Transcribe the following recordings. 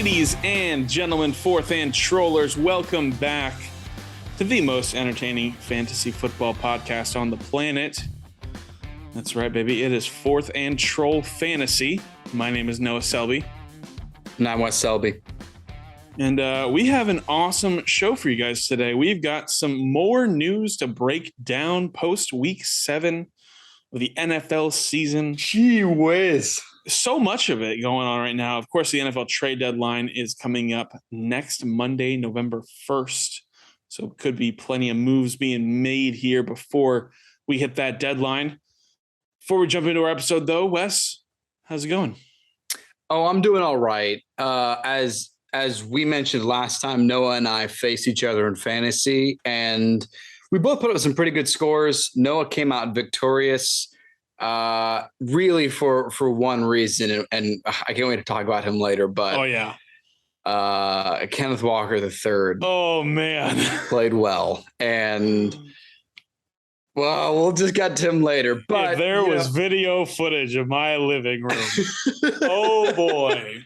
Ladies and gentlemen, fourth and trollers, welcome back to the most entertaining fantasy football podcast on the planet. That's right, baby. It is Fourth and Troll Fantasy. My name is Noah Selby. And I'm Wes Selby. And we have an awesome show for you guys today. We've got some more news to break down post week 7 of the NFL season. Gee whiz. So much of it going on right now. Of course, the NFL trade deadline is coming up next Monday, November 1st. So could be plenty of moves being made here before we hit that deadline. Before we jump into our episode, though, Wes, how's it going? Oh, I'm doing all right. As we mentioned last time, Noah and I faced each other in fantasy, and we both put up some pretty good scores. Noah came out victorious. Really for one reason, and I can't wait to talk about him later, but Kenneth Walker III. Oh man, played well, and well, we'll just get to him later. But if there was video footage of my living room. Oh boy,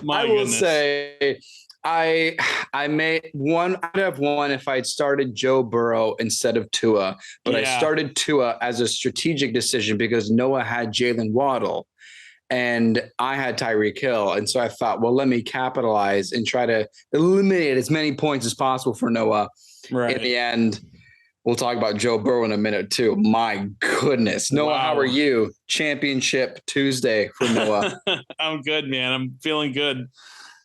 I will say I may one. I'd have won if I'd started Joe Burrow instead of Tua, but I started Tua as a strategic decision because Noah had Jalen Waddle and I had Tyreek Hill. And so I thought, well, let me capitalize and try to eliminate as many points as possible for Noah. Right. In the end, we'll talk about Joe Burrow in a minute too. My goodness. Noah, How are you? Championship Tuesday for Noah. I'm good, man. I'm feeling good.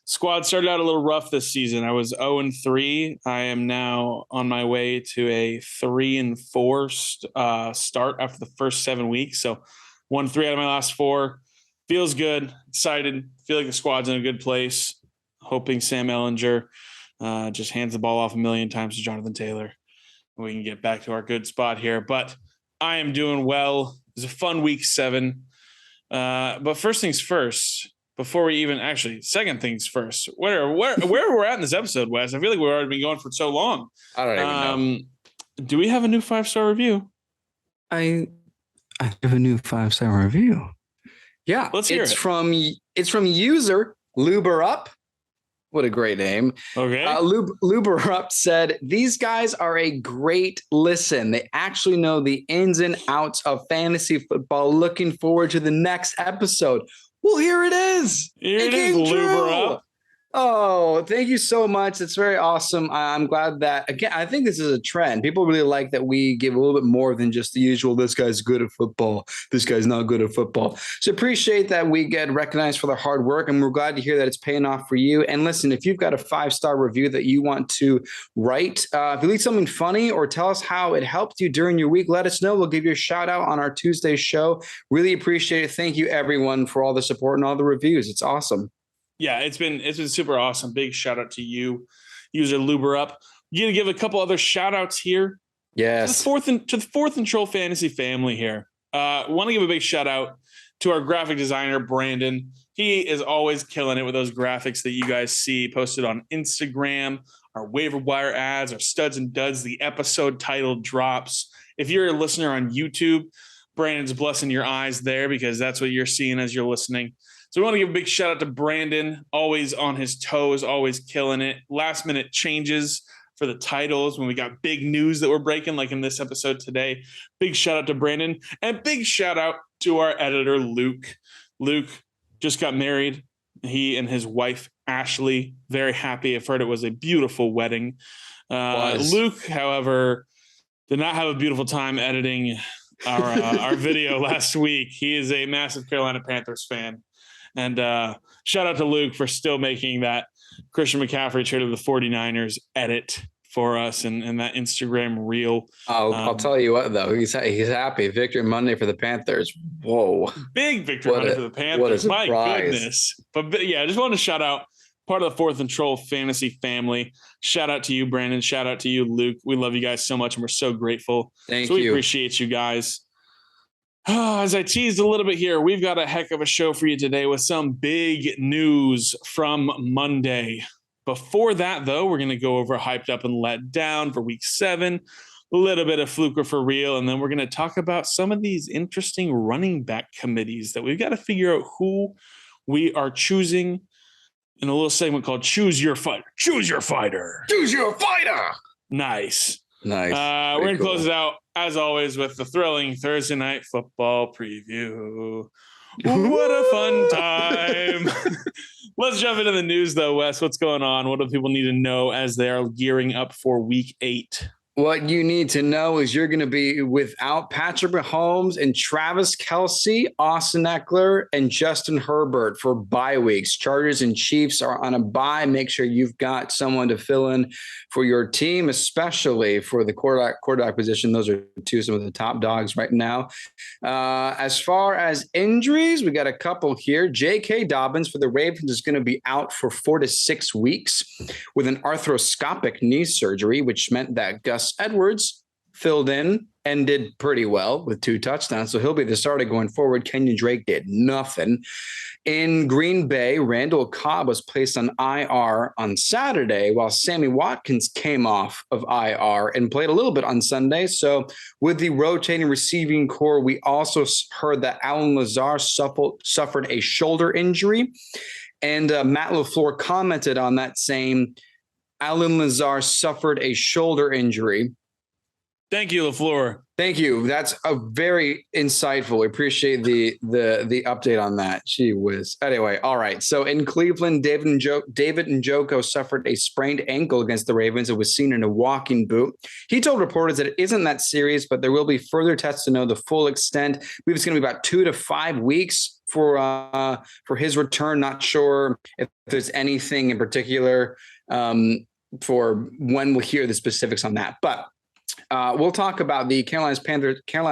Squad started out a little rough this season. I was 0-3. I am now on my way to a 3-4 start after the first 7 weeks. So 1-3 out of my last 4. Feels good. Excited. Feel like the squad's in a good place. Hoping Sam Ehlinger just hands the ball off a million times to Jonathan Taylor. We can get back to our good spot here. But I am doing well. It was a fun week 7. But first things first. Before we even second things first, where we're at in this episode, Wes? I feel like we've already been going for so long. I don't even know. Do we have a new 5-star review? I have a new 5-star review. Yeah, let's hear it. It's from user Luber Up. What a great name. Okay. Luber Up said, "These guys are a great listen. They actually know the ins and outs of fantasy football. Looking forward to the next episode." Well, here it is. It is Luber Up. Oh, thank you so much. It's very awesome. I'm glad that, again, I think this is a trend. People really like that we give a little bit more than just the usual, this guy's good at football, this guy's not good at football. So appreciate that we get recognized for the hard work, and we're glad to hear that it's paying off for you. And listen, if you've got a 5-star review that you want to write, if you leave something funny or tell us how it helped you during your week, let us know. We'll give you a shout out on our Tuesday show. Really appreciate it. Thank you, everyone, for all the support and all the reviews. It's awesome. Yeah, it's been super awesome. Big shout out to you, user Luber Up. You gonna give a couple other shout outs here? Yes. To the fourth and Troll Fantasy family here. Want to give a big shout out to our graphic designer, Brandon. He is always killing it with those graphics that you guys see posted on Instagram, our waiver wire ads, our studs and duds, the episode title drops. If you're a listener on YouTube, Brandon's blessing your eyes there because that's what you're seeing as you're listening. So we want to give a big shout out to Brandon, always on his toes, always killing it. Last minute changes for the titles when we got big news that we're breaking, like in this episode today. Big shout out to Brandon, and big shout out to our editor, Luke. Luke just got married. He and his wife, Ashley, very happy. I've heard it was a beautiful wedding. Luke, however, did not have a beautiful time editing our video last week. He is a massive Carolina Panthers fan. And shout out to Luke for still making that Christian McCaffrey trade of the 49ers edit for us and that Instagram reel. I'll tell you what, though. He's happy. Victory Monday for the Panthers. Whoa. Big victory Monday for the Panthers. What a surprise. My goodness. But yeah, I just wanted to shout out part of the Fourth and Troll Fantasy family. Shout out to you, Brandon. Shout out to you, Luke. We love you guys so much, and we're so grateful. Thank you. We appreciate you guys. As I teased a little bit here, we've got a heck of a show for you today with some big news from Monday. Before that, though, we're going to go over hyped up and let down for week 7, a little bit of fluke or for real, and then we're going to talk about some of these interesting running back committees that we've got to figure out who we are choosing in a little segment called Choose Your Fighter. Choose Your Fighter. Choose your fighter. Nice. Nice. We're going to close it out, as always, with the thrilling Thursday night football preview. What a fun time. Let's jump into the news, though, Wes. What's going on? What do people need to know as they are gearing up for week 8? What you need to know is you're going to be without Patrick Mahomes and Travis Kelce, Austin Eckler, and Justin Herbert for bye weeks. Chargers and Chiefs are on a bye. Make sure you've got someone to fill in for your team, especially for the quarterback position. Those are some of the top dogs right now. As far as injuries, we got a couple here. J.K. Dobbins for the Ravens is going to be out for 4 to 6 weeks with an arthroscopic knee surgery, which meant that Gus Edwards filled in and did pretty well with 2 touchdowns. So he'll be the starter going forward. Kenyon Drake did nothing. In Green Bay, Randall Cobb was placed on IR on Saturday, while Sammy Watkins came off of IR and played a little bit on Sunday. So with the rotating receiving core, we also heard that Allen Lazard suffered a shoulder injury. And Matt LaFleur commented on that, saying Allen Lazard suffered a shoulder injury. Thank you, LaFleur. Thank you. That's a very insightful. We appreciate the update on that. Gee whiz. Anyway, all right. So in Cleveland, David Njoku suffered a sprained ankle against the Ravens. It was seen in a walking boot. He told reporters that it isn't that serious, but there will be further tests to know the full extent. I believe it's going to be about 2 to 5 weeks for his return. Not sure if there's anything in particular for when we'll hear the specifics on that, but we'll talk about the Carolina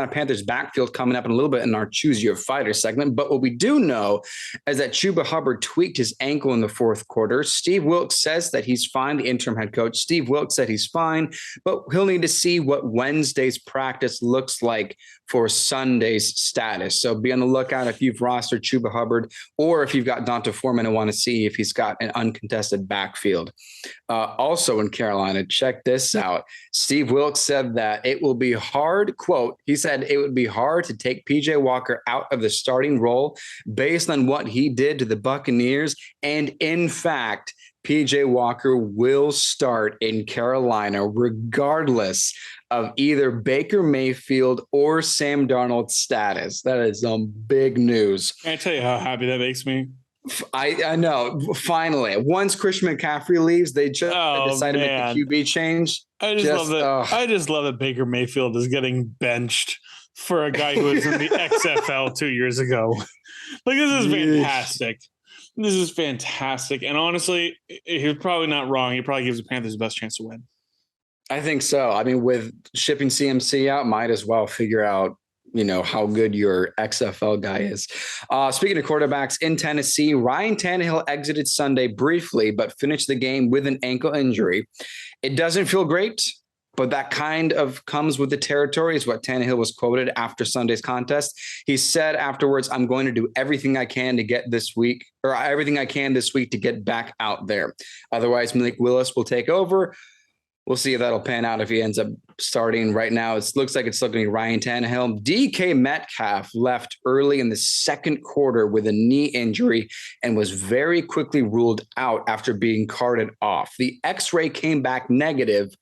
Panthers backfield coming up in a little bit in our Choose Your Fighter segment. But what we do know is that Chuba Hubbard tweaked his ankle in the fourth quarter. Steve Wilks says that he's fine, the interim head coach. Steve Wilks said he's fine, but he'll need to see what Wednesday's practice looks like for Sunday's status. So be on the lookout if you've rostered Chuba Hubbard or if you've got Donta Foreman and want to see if he's got an uncontested backfield. Also in Carolina, check this out. Steve Wilks said that it will be hard, quote, he said it would be hard to take PJ Walker out of the starting role based on what he did to the Buccaneers. And in fact, PJ Walker will start in Carolina regardless of either Baker Mayfield or Sam Darnold's status. That is some big news. Can I tell you how happy that makes me? I know. Finally, once Christian McCaffrey leaves, they just decided to make the QB change. I just love that Baker Mayfield is getting benched for a guy who was in the XFL 2 years ago. Like, this is fantastic. This is fantastic. And honestly, he's probably not wrong. He probably gives the Panthers the best chance to win. I think so. I mean, with shipping CMC out, might as well figure out, how good your XFL guy is. Speaking of quarterbacks in Tennessee, Ryan Tannehill exited Sunday briefly, but finished the game with an ankle injury. It doesn't feel great, but that kind of comes with the territory, is what Tannehill was quoted after Sunday's contest. He said afterwards, I'm going to do everything I can to get this week to get back out there. Otherwise, Malik Willis will take over. We'll see if that'll pan out if he ends up starting. Right now, it looks like it's still going to be Ryan Tannehill. DK Metcalf left early in the second quarter with a knee injury and was very quickly ruled out after being carted off. The X-ray came back negative.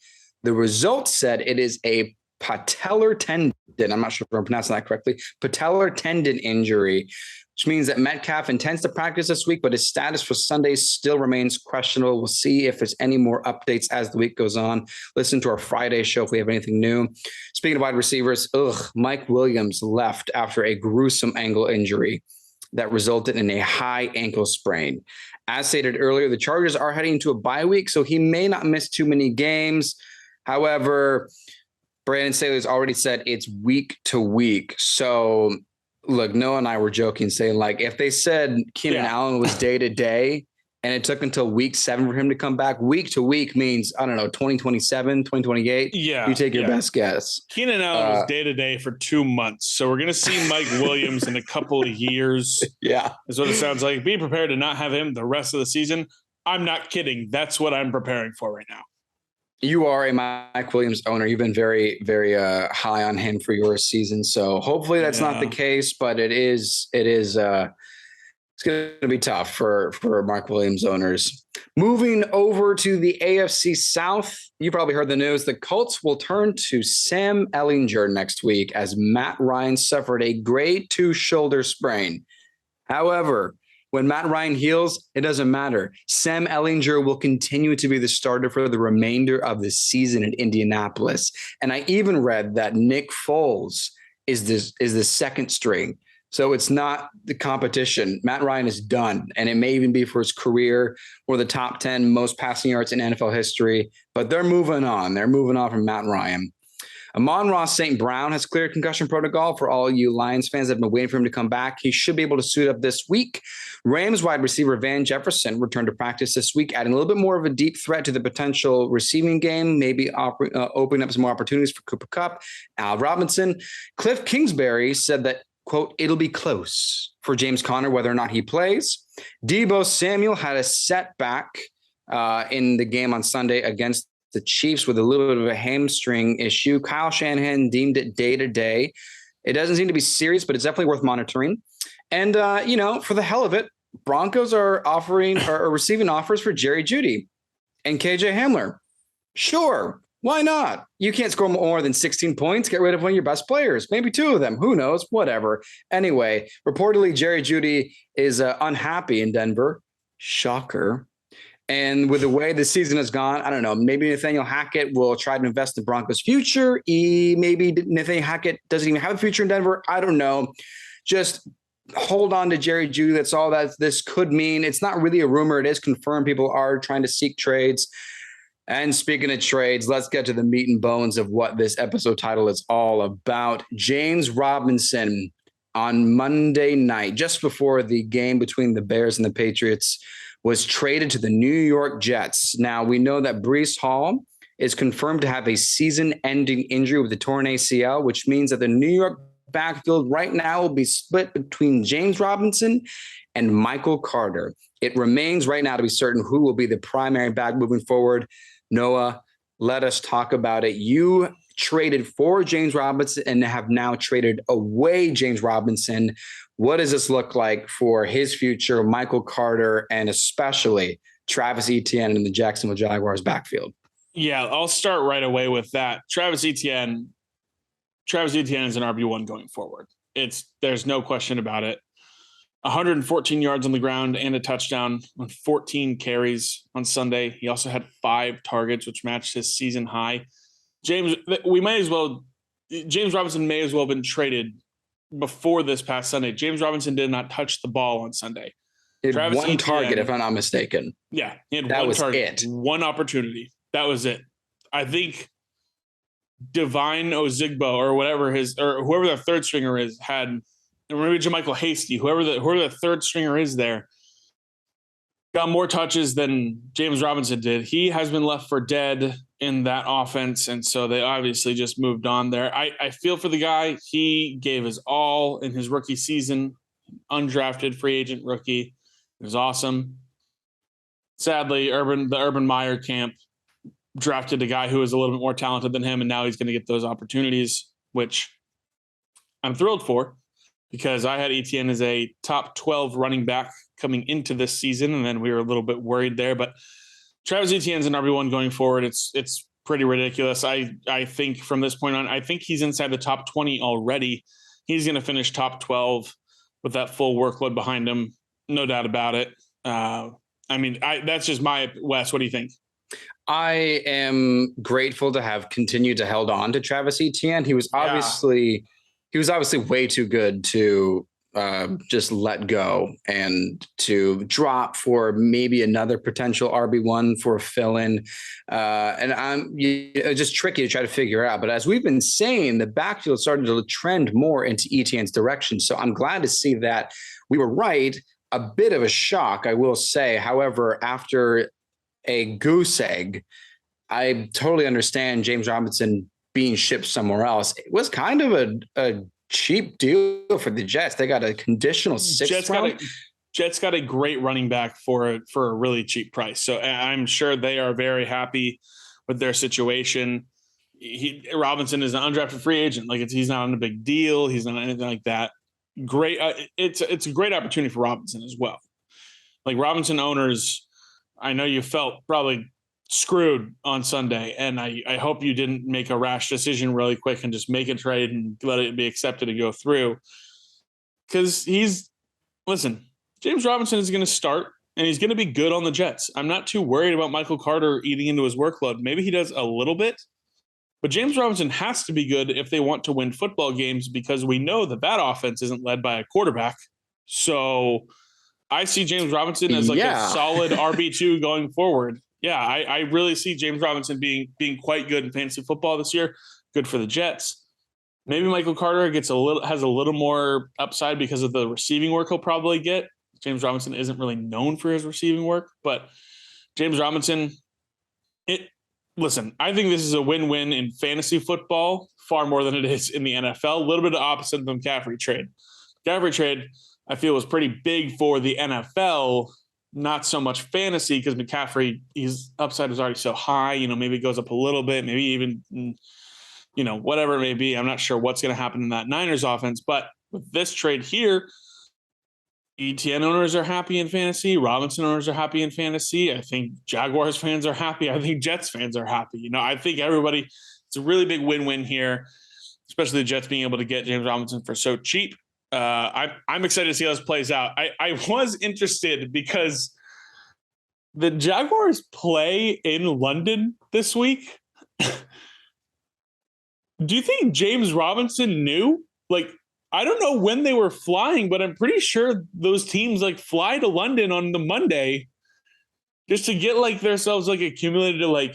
The results said it is a patellar tendon. I'm not sure if I'm pronouncing that correctly. Patellar tendon injury, which means that Metcalf intends to practice this week, but his status for Sunday still remains questionable. We'll see if there's any more updates as the week goes on. Listen to our Friday show if we have anything new. Speaking of wide receivers, Mike Williams left after a gruesome ankle injury that resulted in a high ankle sprain. As stated earlier, the Chargers are heading into a bye week, so he may not miss too many games. However, Brandon Staley's already said it's week to week. So look, Noah and I were joking, saying, like, if they said Keenan Allen was day to day and it took until week 7 for him to come back, week to week means, I don't know, 2027, 2028. Yeah. You take your best guess. Keenan Allen was day to day for 2 months. So we're going to see Mike Williams in a couple of years. Yeah. Is what it sounds like. Be prepared to not have him the rest of the season. I'm not kidding. That's what I'm preparing for right now. You are a Mike Williams owner. You've been very, very high on him for your season. So hopefully that's not the case, but it is going It's going to be tough for Mark Williams owners. Moving over to the AFC South, you probably heard the news. The Colts will turn to Sam Ehlinger next week as Matt Ryan suffered a grade 2 shoulder sprain. However, when Matt Ryan heals, it doesn't matter. Sam Ehlinger will continue to be the starter for the remainder of the season in Indianapolis. And I even read that Nick Foles is the second string. So it's not the competition. Matt Ryan is done, and it may even be for his career or the top 10 most passing yards in NFL history. But they're moving on. They're moving on from Matt Ryan. Amon-Ra St. Brown has cleared concussion protocol for all you Lions fans that have been waiting for him to come back. He should be able to suit up this week. Rams wide receiver Van Jefferson returned to practice this week, adding a little bit more of a deep threat to the potential receiving game, maybe opening up some more opportunities for Cooper Kupp, Al Robinson. Cliff Kingsbury said that, quote, it'll be close for James Conner whether or not he plays. Deebo Samuel had a setback in the game on Sunday against the Chiefs with a little bit of a hamstring issue. Kyle Shanahan deemed it day-to-day. It doesn't seem to be serious, but it's definitely worth monitoring. And, for the hell of it, Broncos are receiving offers for Jerry Jeudy and KJ Hamler. Sure. Why not? You can't score more than 16 points. Get rid of one of your best players. Maybe two of them. Who knows? Whatever. Anyway, reportedly, Jerry Jeudy is unhappy in Denver. Shocker. And with the way the season has gone, I don't know, maybe Nathaniel Hackett will try to invest in Broncos' future. Maybe Nathaniel Hackett doesn't even have a future in Denver. I don't know. Just hold on to Jerry Jeudy. That's all that this could mean. It's not really a rumor. It is confirmed. People are trying to seek trades. And speaking of trades, let's get to the meat and bones of what this episode title is all about. James Robinson on Monday night, just before the game between the Bears and the Patriots, was traded to the New York Jets. Now, we know that Breece Hall is confirmed to have a season-ending injury with the torn ACL, which means that the New York backfield right now will be split between James Robinson and Michael Carter. It remains right now to be certain who will be the primary back moving forward. Noah, let us talk about it. You traded for James Robinson and have now traded away James Robinson. What does this look like for his future, Michael Carter, and especially Travis Etienne in the Jacksonville Jaguars backfield? Yeah, I'll start right away with that. Travis Etienne is an RB1 going forward. There's no question about it. 114 yards on the ground and a touchdown on 14 carries on Sunday. He also had 5 targets, which matched his season high. James Robinson may as well have been traded before this past Sunday. James Robinson did not touch the ball on Sunday. He had one target, if I'm not mistaken. Yeah, he had one target, one opportunity. That was it. I think Divine Ozigbo or whoever the third stringer is had, or maybe JaMychal Hasty, whoever the third stringer is there, got more touches than James Robinson did. He has been left for dead in that offense, and so they obviously just moved on there. I feel for the guy. He gave his all in his rookie season, undrafted free agent rookie. It was awesome. Sadly, the Urban Meyer camp drafted a guy who was a little bit more talented than him, and now he's going to get those opportunities, which I'm thrilled for, because I had Etienne as a top 12 running back coming into this season, and then we were a little bit worried there. But Travis Etienne's an RB1 going forward. It's pretty ridiculous. I think from this point on, I think he's inside the top 20 already. He's going to finish top 12 with that full workload behind him. No doubt about it. That's just my Wes. What do you think? I am grateful to have continued to hold on to Travis Etienne. He was obviously way too good to just let go and to drop for maybe another potential RB1 for a fill-in. Just tricky to try to figure out. But as we've been saying, the backfield started to trend more into Etienne's direction. So I'm glad to see that we were right. A bit of a shock, I will say. However, after a goose egg, I totally understand James Robinson being shipped somewhere else. It was kind of a cheap deal for the Jets. They got a conditional 6th round. Jets got a great running back for a really cheap price. So I'm sure they are very happy with their situation. Robinson is an undrafted free agent. He's not on a big deal. He's not anything like that. great. It's a great opportunity for Robinson as well. Like Robinson owners, I know you felt probably screwed on Sunday, and I hope you didn't make a rash decision really quick and just make a trade and let it be accepted and go through. Because listen, James Robinson is going to start and he's going to be good on the Jets. I'm not too worried about Michael Carter eating into his workload. Maybe he does a little bit, but James Robinson has to be good if they want to win football games because we know that offense isn't led by a quarterback. So I see James Robinson as like a solid RB2 going forward. Yeah, I really see James Robinson being quite good in fantasy football this year. Good for the Jets. Maybe Michael Carter has a little more upside because of the receiving work he'll probably get. James Robinson isn't really known for his receiving work, but James Robinson, listen, I think this is a win-win in fantasy football far more than it is in the NFL. A little bit of opposite of the McCaffrey trade. McCaffrey trade, I feel, was pretty big for the NFL, not so much fantasy because McCaffrey, his upside is already so high. Maybe it goes up a little bit, maybe even, whatever it may be. I'm not sure what's going to happen in that Niners offense, but with this trade here, Etienne owners are happy in fantasy. Robinson owners are happy in fantasy. I think Jaguars fans are happy. I think Jets fans are happy. I think everybody, it's a really big win-win here, especially the Jets being able to get James Robinson for so cheap. I'm excited to see how this plays out. I was interested because the Jaguars play in London this week. Do you think James Robinson knew? I don't know when they were flying, but I'm pretty sure those teams fly to London on the Monday just to get themselves accumulated to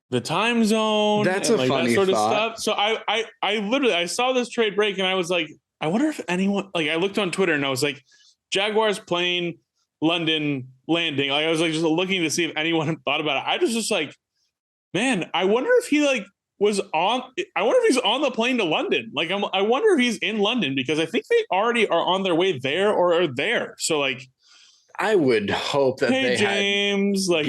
the time zone. That's a funny that sort thought. of stuff. So I literally saw this trade break and I was like, I wonder if anyone I looked on Twitter and I was like, Jaguars plane London landing. I was just looking to see if anyone had thought about it. I was just like, man, I wonder if he was on. I wonder if he's on the plane to London. I wonder if he's in London because I think they already are on their way there or are there. So I would hope that hey, they James, I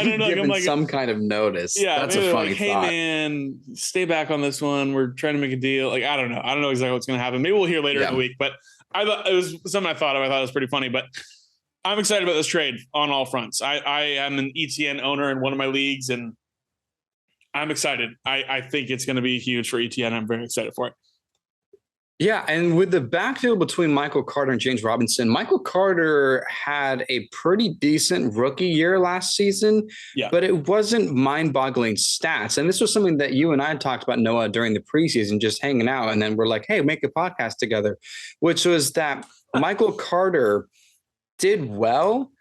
don't know, given some kind of notice. Yeah, that's a funny hey, thought. man, stay back on this one. We're trying to make a deal. I don't know. I don't know exactly what's going to happen. Maybe we'll hear later in the week. But I thought it was something I thought of. I thought it was pretty funny. But I'm excited about this trade on all fronts. I am an ETN owner in one of my leagues, and I'm excited. I think it's going to be huge for ETN. I'm very excited for it. Yeah, and with the backfield between Michael Carter and James Robinson, Michael Carter had a pretty decent rookie year last season, but it wasn't mind-boggling stats. And this was something that you and I talked about, Noah, during the preseason, just hanging out. And then we're like, hey, make a podcast together, which was that Michael Carter did well,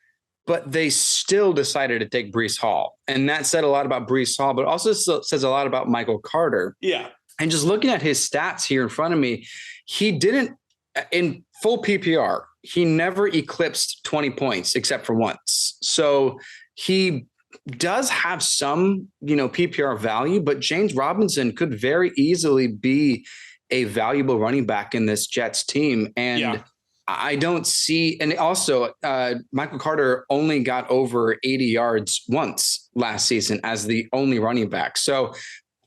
but they still decided to take Breece Hall. And that said a lot about Breece Hall, but also says a lot about Michael Carter. Yeah. And just looking at his stats here in front of me, he didn't, in full PPR, he never eclipsed 20 points except for once. So he does have some, PPR value, but James Robinson could very easily be a valuable running back in this Jets team. And I don't see, and also Michael Carter only got over 80 yards once last season as the only running back. So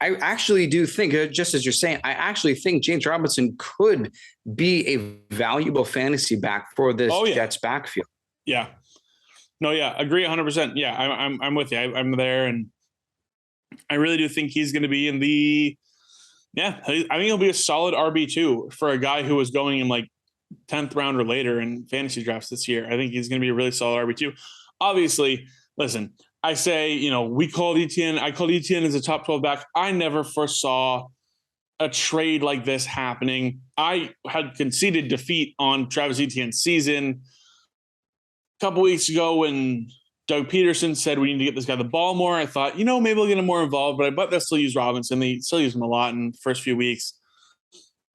I actually do think, just as you're saying, I actually think James Robinson could be a valuable fantasy back for this Jets backfield. Yeah. No, yeah, agree 100%. Yeah, I'm with you. I'm there, and I really do think he's going to be in the. Yeah, I think he'll be a solid RB2 for a guy who was going in 10th round or later in fantasy drafts this year. I think he's going to be a really solid RB2. Obviously, listen. I say, I called Etienne as a top 12 back. I never foresaw a trade like this happening. I had conceded defeat on Travis Etienne's season a couple weeks ago when Doug Peterson said we need to get this guy the ball more. I thought, maybe we'll get him more involved, but I bet they'll still use Robinson. They still use him a lot in the first few weeks.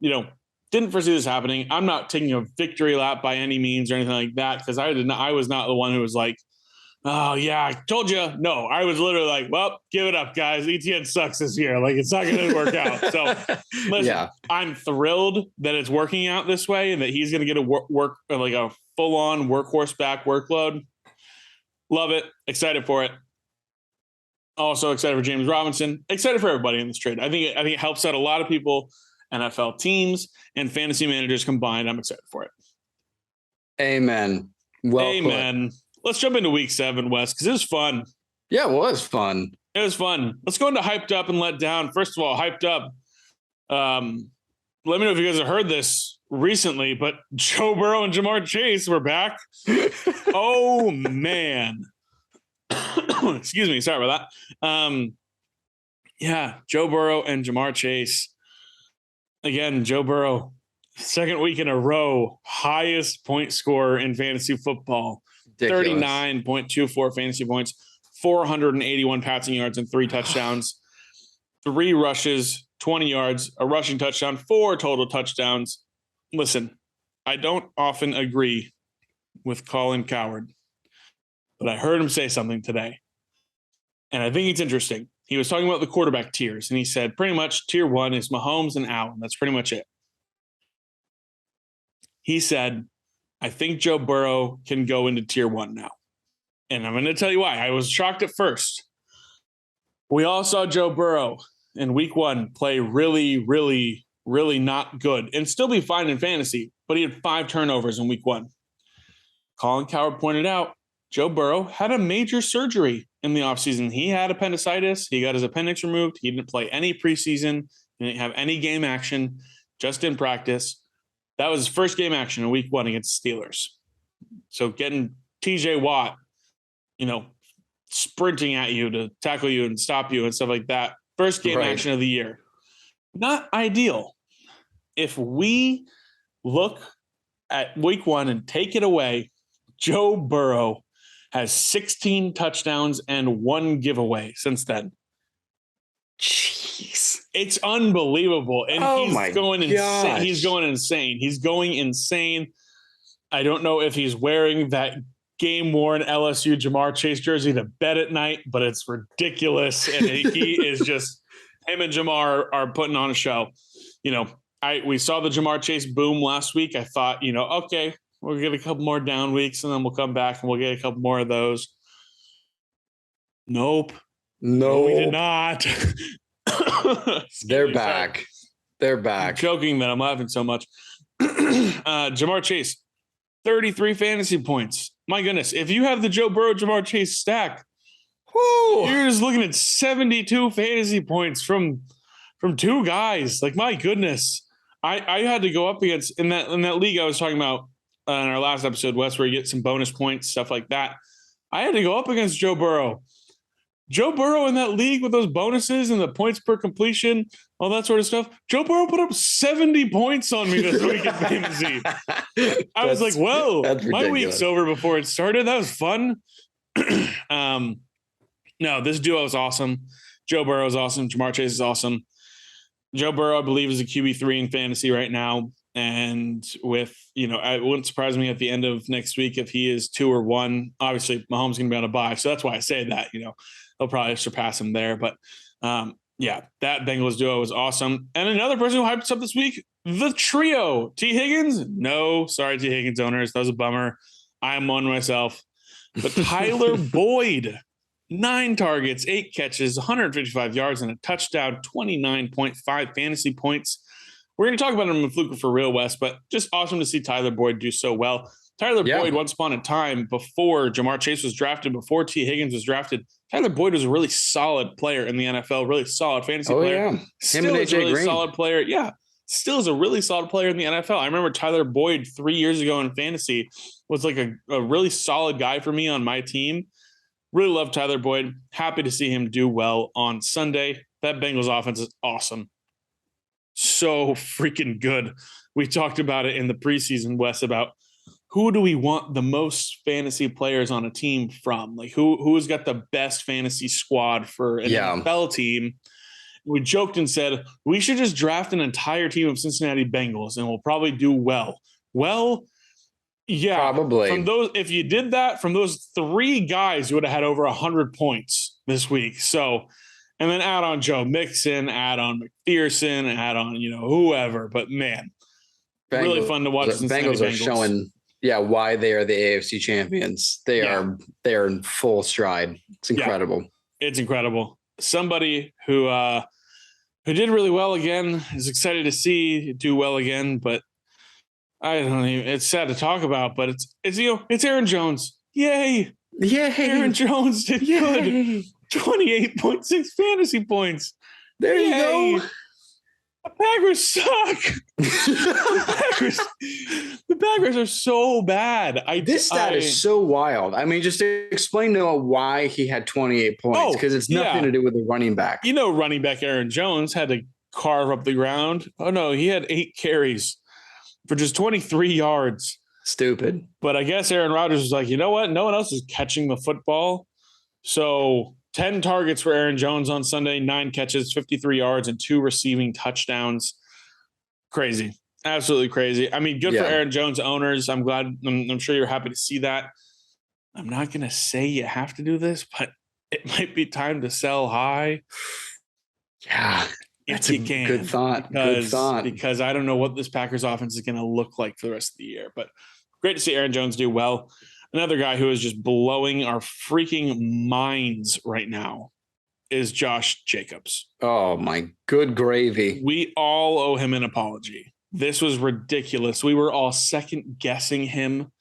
Didn't foresee this happening. I'm not taking a victory lap by any means or anything like that because I was not the one who was like, oh, yeah, I told you. No, I was literally like, well, give it up, guys. ETN sucks this year. It's not going to work out. So, listen, I'm thrilled that it's working out this way and that he's going to get a a full-on workhorse back workload. Love it. Excited for it. Also excited for James Robinson. Excited for everybody in this trade. I think it helps out a lot of people. NFL teams and fantasy managers combined. I'm excited for it. Amen. Well Amen. Let's jump into week 7, Wes, because it was fun. Yeah, it was fun. It was fun. Let's go into hyped up and let down. First of all, hyped up. Let me know if you guys have heard this recently, but Joe Burrow and Jamar Chase were back. Oh, man. Excuse me. Sorry about that. Yeah, Joe Burrow and Jamar Chase. Again, Joe Burrow, second week in a row, highest point scorer in fantasy football. 39.24 fantasy points, 481 passing yards, and 3 touchdowns. 3 rushes, 20 yards, a rushing touchdown, 4 total touchdowns. Listen, I don't often agree with Colin Cowherd, but I heard him say something today, and I think it's interesting. He was talking about the quarterback tiers, and he said pretty much tier 1 is Mahomes and Allen. That's pretty much it. He said, I think Joe Burrow can go into tier 1 now. And I'm going to tell you why. I was shocked at first. We all saw Joe Burrow in week 1 play really, really, really not good and still be fine in fantasy, but he had 5 turnovers in week 1. Colin Cowherd pointed out Joe Burrow had a major surgery in the offseason. He had appendicitis. He got his appendix removed. He didn't play any preseason. He didn't have any game action, just in practice. That was his first game action in week 1 against the Steelers. So getting TJ Watt, sprinting at you to tackle you and stop you and stuff like that. First game action of the year. Not ideal. If we look at week 1 and take it away, Joe Burrow has 16 touchdowns and 1 giveaway since then. Jeez. It's unbelievable. And he's going insane. He's going insane. I don't know if he's wearing that game-worn LSU Jamar Chase jersey to bed at night, but it's ridiculous. And he is just, him and Jamar are putting on a show. We saw the Jamar Chase boom last week. I thought, okay, we'll get a couple more down weeks and then we'll come back and we'll get a couple more of those. Nope. No, we did not. They're back. They're back. I'm joking that I'm laughing so much. Jamar Chase, 33 fantasy points. My goodness. If you have the Joe Burrow, Jamar Chase stack, you're just looking at 72 fantasy points from 2 guys. Like, my goodness. I had to go up against in that league I was talking about in our last episode, Wes, where you get some bonus points, stuff like that. I had to go up against Joe Burrow. Joe Burrow in that league with those bonuses and the points per completion, all that sort of stuff. Joe Burrow put up 70 points on me this week in fantasy. I was like, well, my week's over before it started. That was fun. No, this duo is awesome. Joe Burrow is awesome. Jamar Chase is awesome. Joe Burrow, I believe, is a QB3 in fantasy right now. And with, it wouldn't surprise me at the end of next week if he is 2 or 1. Obviously, Mahomes is going to be on a bye. So that's why I say that, they'll probably surpass him there. But that Bengals duo was awesome. And another person who hyped us up this week, the trio. T. Higgins? No, sorry, T. Higgins owners. That was a bummer. I'm one myself. But Tyler Boyd, 9 targets, 8 catches, 155 yards, and a touchdown, 29.5 fantasy points. We're going to talk about him in Fluker for real, Wes, but just awesome to see Tyler Boyd do so well. Tyler Boyd, once upon a time, before Jamar Chase was drafted, before T. Higgins was drafted, Tyler Boyd was a really solid player in the NFL, really solid fantasy player. Yeah. Still is a really solid player. Yeah, still is a really solid player in the NFL. I remember Tyler Boyd 3 years ago in fantasy was like a really solid guy for me on my team. Really love Tyler Boyd. Happy to see him do well on Sunday. That Bengals offense is awesome. So freaking good. We talked about it in the preseason, Wes, about who do we want the most fantasy players on a team from? Like who's got the best fantasy squad for an NFL team? We joked and said, we should just draft an entire team of Cincinnati Bengals and we'll probably do well. Well, yeah, probably. From those, if you did that from those 3 guys, you would have had over 100 points this week. So, and then add on Joe Mixon, add on McPherson, add on, whoever. But man, really fun to watch. The Bengals are showing, why they are the AFC champions. They are in full stride. It's incredible. It's incredible. Somebody who who did really well again. Is excited to see do well again, but I don't even. It's sad to talk about, but it's Aaron Jones. Yay! Yay! Aaron Jones did good. 28.6 fantasy points. There Yay. you go. The Packers suck. the Packers are so bad. This stat is so wild. I mean, just to explain to Noah why he had 28 points, because it's nothing to do with the running back. Running back Aaron Jones had to carve up the ground. Oh, no, he had 8 carries for just 23 yards. Stupid. But I guess Aaron Rodgers was like, you know what? No one else is catching the football. So 10 targets for Aaron Jones on Sunday, 9 catches, 53 yards, and 2 receiving touchdowns. Crazy. Absolutely crazy. I mean, good for Aaron Jones owners. I'm glad. I'm sure you're happy to see that. I'm not going to say you have to do this, but it might be time to sell high. Yeah. That's a good thought. Because I don't know what this Packers offense is going to look like for the rest of the year. But great to see Aaron Jones do well. Another guy who is just blowing our freaking minds right now is Josh Jacobs. Oh, my good gravy. We all owe him an apology. This was ridiculous. We were all second guessing him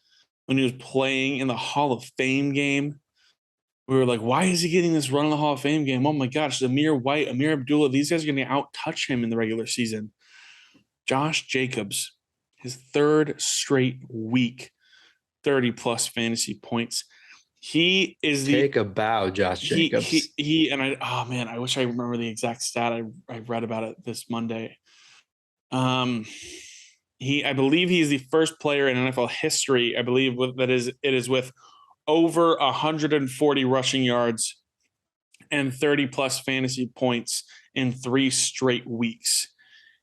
when he was playing in the Hall of Fame game. We were like, why is he getting this run in the Hall of Fame game? Oh my gosh, Amir White, Amir Abdullah, these guys are going to out-touch him in the regular season. Josh Jacobs, his 3rd straight week, 30-plus fantasy points. He is Take a bow, Josh Jacobs. I wish I remember the exact stat. I read about it this Monday. I believe he's the first player in NFL history, I believe it is with over 140 rushing yards and 30-plus fantasy points in 3 straight weeks.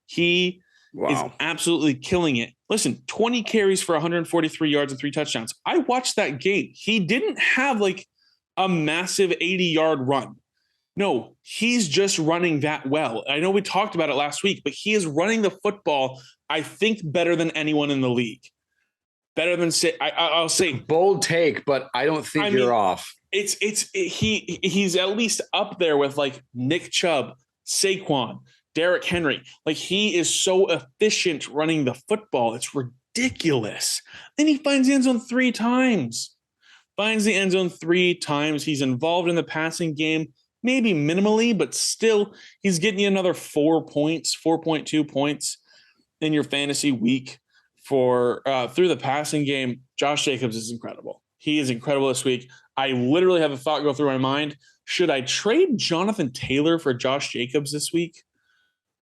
He is absolutely killing it. Listen, 20 carries for 143 yards and 3 touchdowns. I watched that game. He didn't have like a massive 80-yard run. No, he's just running that well. I know we talked about it last week, but he is running the football, I think, better than anyone in the league. Better than I'll say bold take, but I don't think you're off. He's at least up there with like Nick Chubb, Saquon, Derrick Henry. Like, he is so efficient running the football. It's ridiculous. Then he finds the end zone 3 times. He's involved in the passing game, maybe minimally, but still he's getting you another 4 points, 4.2 points in your fantasy week for through the passing game. Josh Jacobs is incredible. He is incredible this week. I literally have a thought go through my mind. Should I trade Jonathan Taylor for Josh Jacobs this week?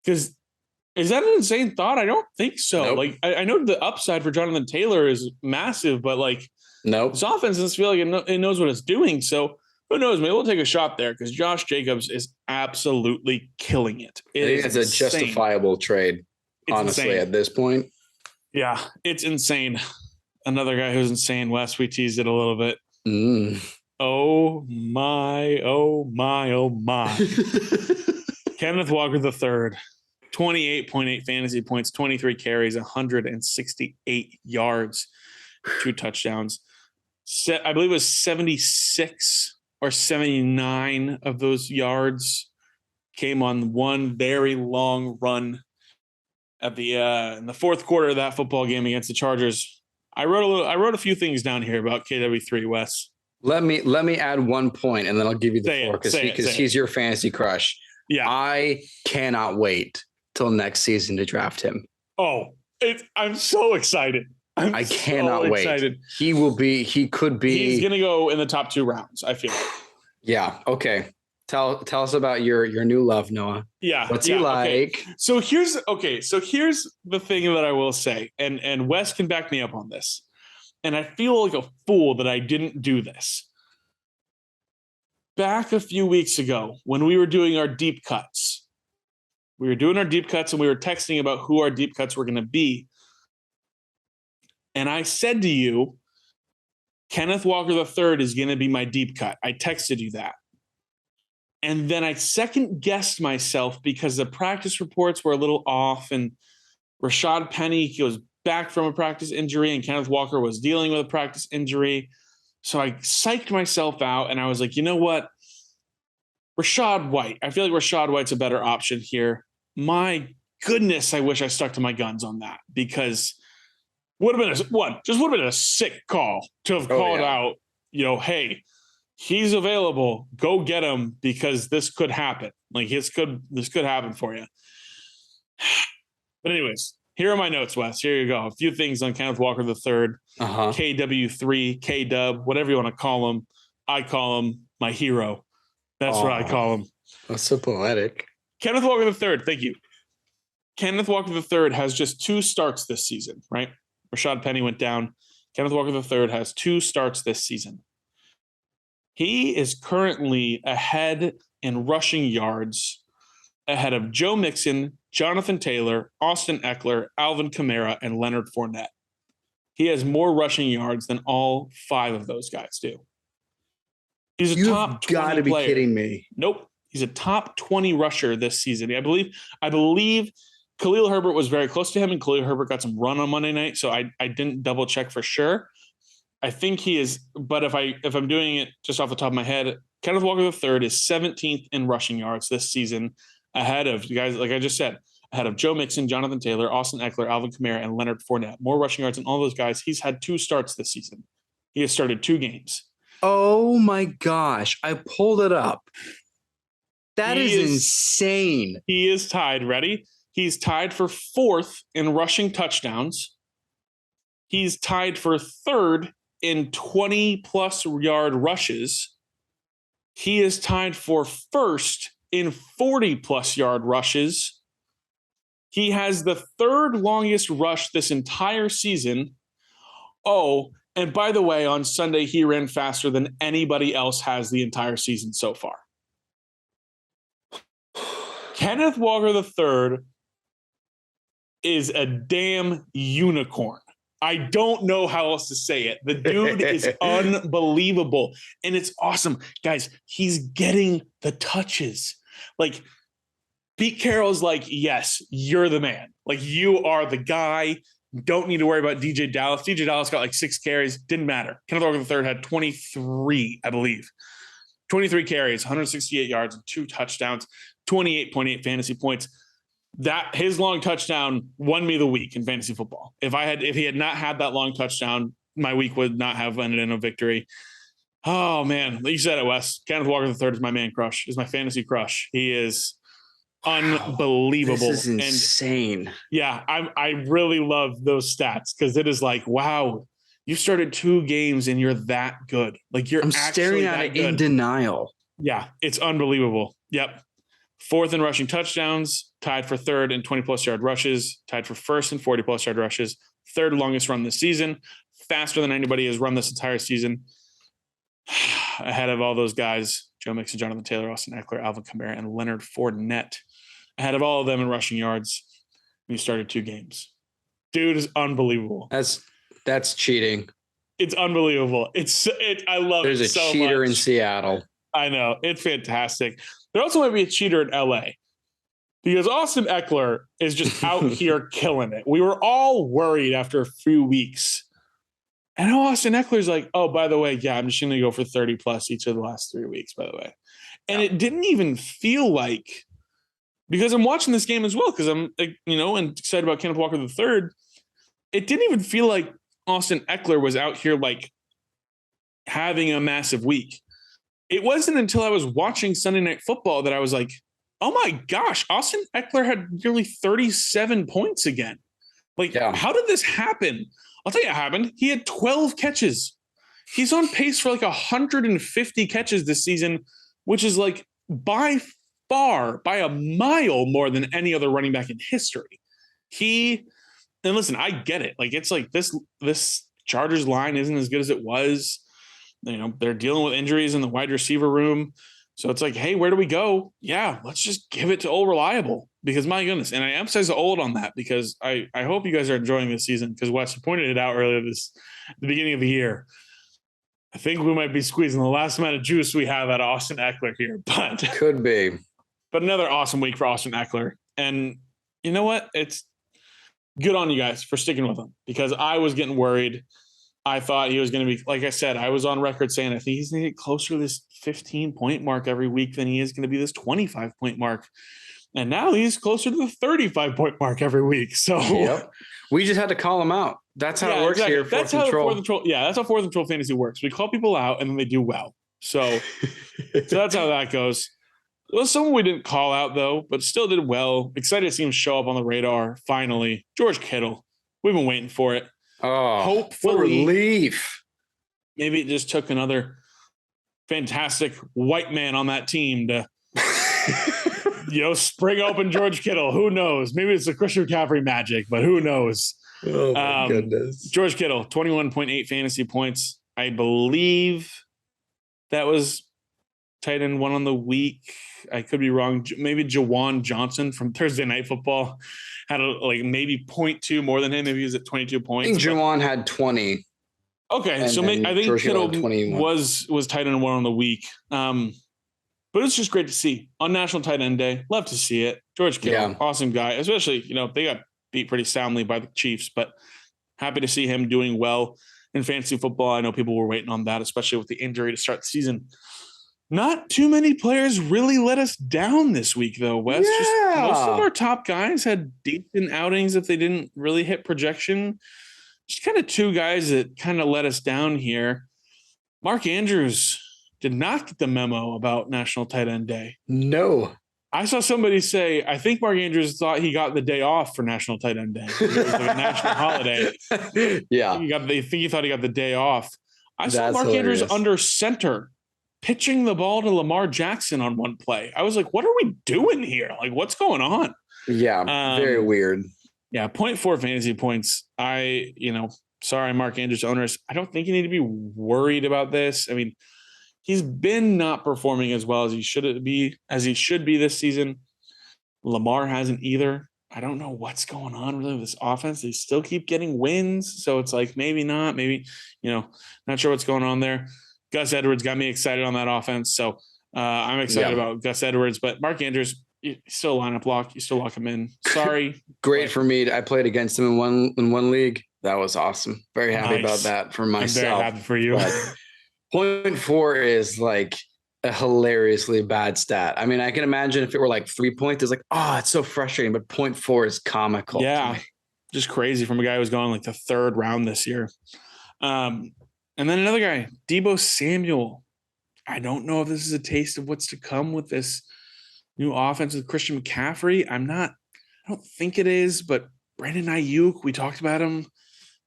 Because is that an insane thought? I don't think so. Nope. Like, I know the upside for Jonathan Taylor is massive, but like, this offense doesn't feel like it knows what it's doing. So who knows? Maybe we'll take a shot there because Josh Jacobs is absolutely killing it. I think it's a justifiable trade, honestly, at this point. Yeah, it's insane. Another guy who's insane, Wes. We teased it a little bit. Oh my. Kenneth Walker III, 28.8 fantasy points, 23 carries, 168 yards, 2 touchdowns. I believe it was 76 or 79 of those yards came on one very long run at the in the 4th quarter of that football game against the Chargers. I wrote a few things down here about KW3, Wes. Let me add 1 point, and then I'll give you the floor because he's your fantasy crush. Yeah, I cannot wait till next season to draft him. Oh, I'm so excited. I cannot wait. He could be. He's going to go in the top 2 rounds, I feel. Yeah. Okay. Tell us about your new love, Noah. Yeah. What's he like? Okay. So here's the thing that I will say, and Wes can back me up on this. And I feel like a fool that I didn't do this. Back a few weeks ago when we were doing our deep cuts, and we were texting about who our deep cuts were going to be. And I said to you, Kenneth Walker III is going to be my deep cut. I texted you that. And then I second guessed myself because the practice reports were a little off, and Rashad Penny goes back from a practice injury, and Kenneth Walker was dealing with a practice injury. So I psyched myself out, and I was like, you know what? Rashad White. I feel like Rashad White's a better option here. my goodness, I wish I stuck to my guns on that, because would have been a sick call to have called out, hey, he's available, go get him, because this could happen. Like this could happen for you. But anyways, here are my notes, Wes. Here you go. A few things on Kenneth Walker III, KW3, K-Dub, whatever you want to call him. I call him my hero. That's what I call him. That's so poetic. Kenneth Walker III, thank you. Kenneth Walker III has just 2 starts this season, right? Rashad Penny went down. Kenneth Walker III has 2 starts this season. He is currently ahead in rushing yards, ahead of Joe Mixon, Jonathan Taylor, Austin Eckler, Alvin Kamara, and Leonard Fournette. He has more rushing yards than all 5 of those guys do. He's a top 20 player. Got to be kidding me. Nope. He's a top 20 rusher this season. I believe Khalil Herbert was very close to him, and Khalil Herbert got some run on Monday night, so I didn't double check for sure. I think he is, but if I'm doing it just off the top of my head, Kenneth Walker III is 17th in rushing yards this season, ahead of guys, like I just said, ahead of Joe Mixon, Jonathan Taylor, Austin Eckler, Alvin Kamara, and Leonard Fournette. More rushing yards than all those guys. He's had 2 starts this season. He has started 2 games. Oh my gosh. I pulled it up. That is insane. He is tied. Ready? He's tied for 4th in rushing touchdowns. He's tied for 3rd in 20-plus yard rushes. He is tied for 1st in 40-plus yard rushes. He has the 3rd longest rush this entire season. Oh, and by the way, on Sunday, he ran faster than anybody else has the entire season so far. Kenneth Walker III is a damn unicorn. I don't know how else to say it. The dude is unbelievable. And it's awesome. Guys, he's getting the touches. Like, Pete Carroll's like, yes, you're the man. Like, you are the guy. Don't need to worry about DJ Dallas. DJ Dallas got like 6 carries. Didn't matter. Kenneth Walker III had 23, I believe. 23 carries, 168 yards, and 2 touchdowns, 28.8 fantasy points. That his long touchdown won me the week in fantasy football. If he had not had that long touchdown, my week would not have ended in a victory. Oh man, you said it, Wes. Kenneth Walker III is my man crush. Is my fantasy crush. He is unbelievable. This is insane. And yeah, I really love those stats, because it is like, wow, you started 2 games and you're that good. Like I'm staring at it in denial. Yeah, it's unbelievable. Yep. 4th in rushing touchdowns, tied for 3rd in 20-plus yard rushes, tied for 1st in 40-plus yard rushes, 3rd longest run this season, faster than anybody has run this entire season, ahead of all those guys, Joe Mixon, Jonathan Taylor, Austin Eckler, Alvin Kamara, and Leonard Fournette, ahead of all of them in rushing yards. He started 2 games. Dude is unbelievable. That's cheating. It's unbelievable. I love it so much. There's a cheater in Seattle. I know. It's fantastic. There also might be a cheater in LA, because Austin Eckler is just out here killing it. We were all worried after a few weeks. And Austin Eckler's like, oh, by the way, yeah, I'm just going to go for 30 plus each of the last 3 weeks, by the way. And It didn't even feel like, because I'm watching this game as well, because I'm, and excited about Kenneth Walker III. It didn't even feel like Austin Eckler was out here like having a massive week. It wasn't until I was watching Sunday Night Football that I was like, oh my gosh, Austin Eckler had nearly 37 points again. Like, How did this happen? I'll tell you what happened. He had 12 catches. He's on pace for like 150 catches this season, which is like by a mile more than any other running back in history. And listen, I get it. Like, it's like this Chargers line isn't as good as it was. They're dealing with injuries in the wide receiver room. So it's like, hey, where do we go? Yeah, let's just give it to old reliable, because my goodness. And I emphasize the old on that, because I hope you guys are enjoying this season, because Wes, you pointed it out earlier the beginning of the year. I think we might be squeezing the last amount of juice we have out of Austin Eckler here, but could be. But another awesome week for Austin Eckler. And you know what? It's good on you guys for sticking with him, because I was getting worried. I thought he was going to be, like I said, I was on record saying I think he's going to get closer to this 15-point mark every week than he is going to be this 25-point mark. And now he's closer to the 35-point mark every week. So Yep. We just had to call him out. That's how it works here. That's how the Fourth and Troll. Yeah, that's how Fourth and Troll fantasy works. We call people out and then they do well. So that's how that goes. Well, someone we didn't call out though, but still did well. Excited to see him show up on the radar. Finally, George Kittle. We've been waiting for it. Oh, hopefully, what relief. Maybe it just took another fantastic white man on that team to spring open George Kittle. Who knows? Maybe it's the Christian McCaffrey magic, but who knows? Oh my goodness. George Kittle, 21.8 fantasy points. I believe that was tight end one on the week. I could be wrong. Maybe Jawan Johnson from Thursday Night Football had maybe 0.2 more than him. Maybe he was at 22 points. I think Jawan had 20. Okay, so I think George Kittle was tight end one on the week. But it's just great to see on National Tight End Day. Love to see it. George Kittle, awesome guy. Especially, they got beat pretty soundly by the Chiefs, but happy to see him doing well in fantasy football. I know people were waiting on that, especially with the injury to start the season. Not too many players really let us down this week, though, Wes. Yeah. Just most of our top guys had decent outings if they didn't really hit projection. Just kind of two guys that kind of let us down here. Mark Andrews did not get the memo about National Tight End Day. No. I saw somebody say, I think Mark Andrews thought he got the day off for National Tight End Day. It was like a national holiday. Yeah. I think he thought he got the day off. I saw Mark hilarious. Andrews under center pitching the ball to Lamar Jackson on one play. I was like, what are we doing here? Like, what's going on? Yeah, very weird. Yeah, 0.4 fantasy points. Sorry, Mark Andrews owners. I don't think you need to be worried about this. I mean, he's been not performing as well as he should be this season. Lamar hasn't either. I don't know what's going on really with this offense. They still keep getting wins. So it's like, maybe not, not sure what's going on there. Gus Edwards got me excited on that offense. So I'm excited about Gus Edwards, but Mark Andrews, you still lineup lock. You still lock him in. Sorry. Great for me. I played against him in one league. That was awesome. Very happy about that for myself. I'm very happy for you. 0.4 is like a hilariously bad stat. I mean, I can imagine if it were like 3 points, it's like, it's so frustrating, but 0.4 is comical. Yeah. Just crazy from a guy who was going like the third round this year. And then another guy, Deebo Samuel. I don't know if this is a taste of what's to come with this new offense with Christian McCaffrey. I don't think it is, but Brandon Ayuk, we talked about him.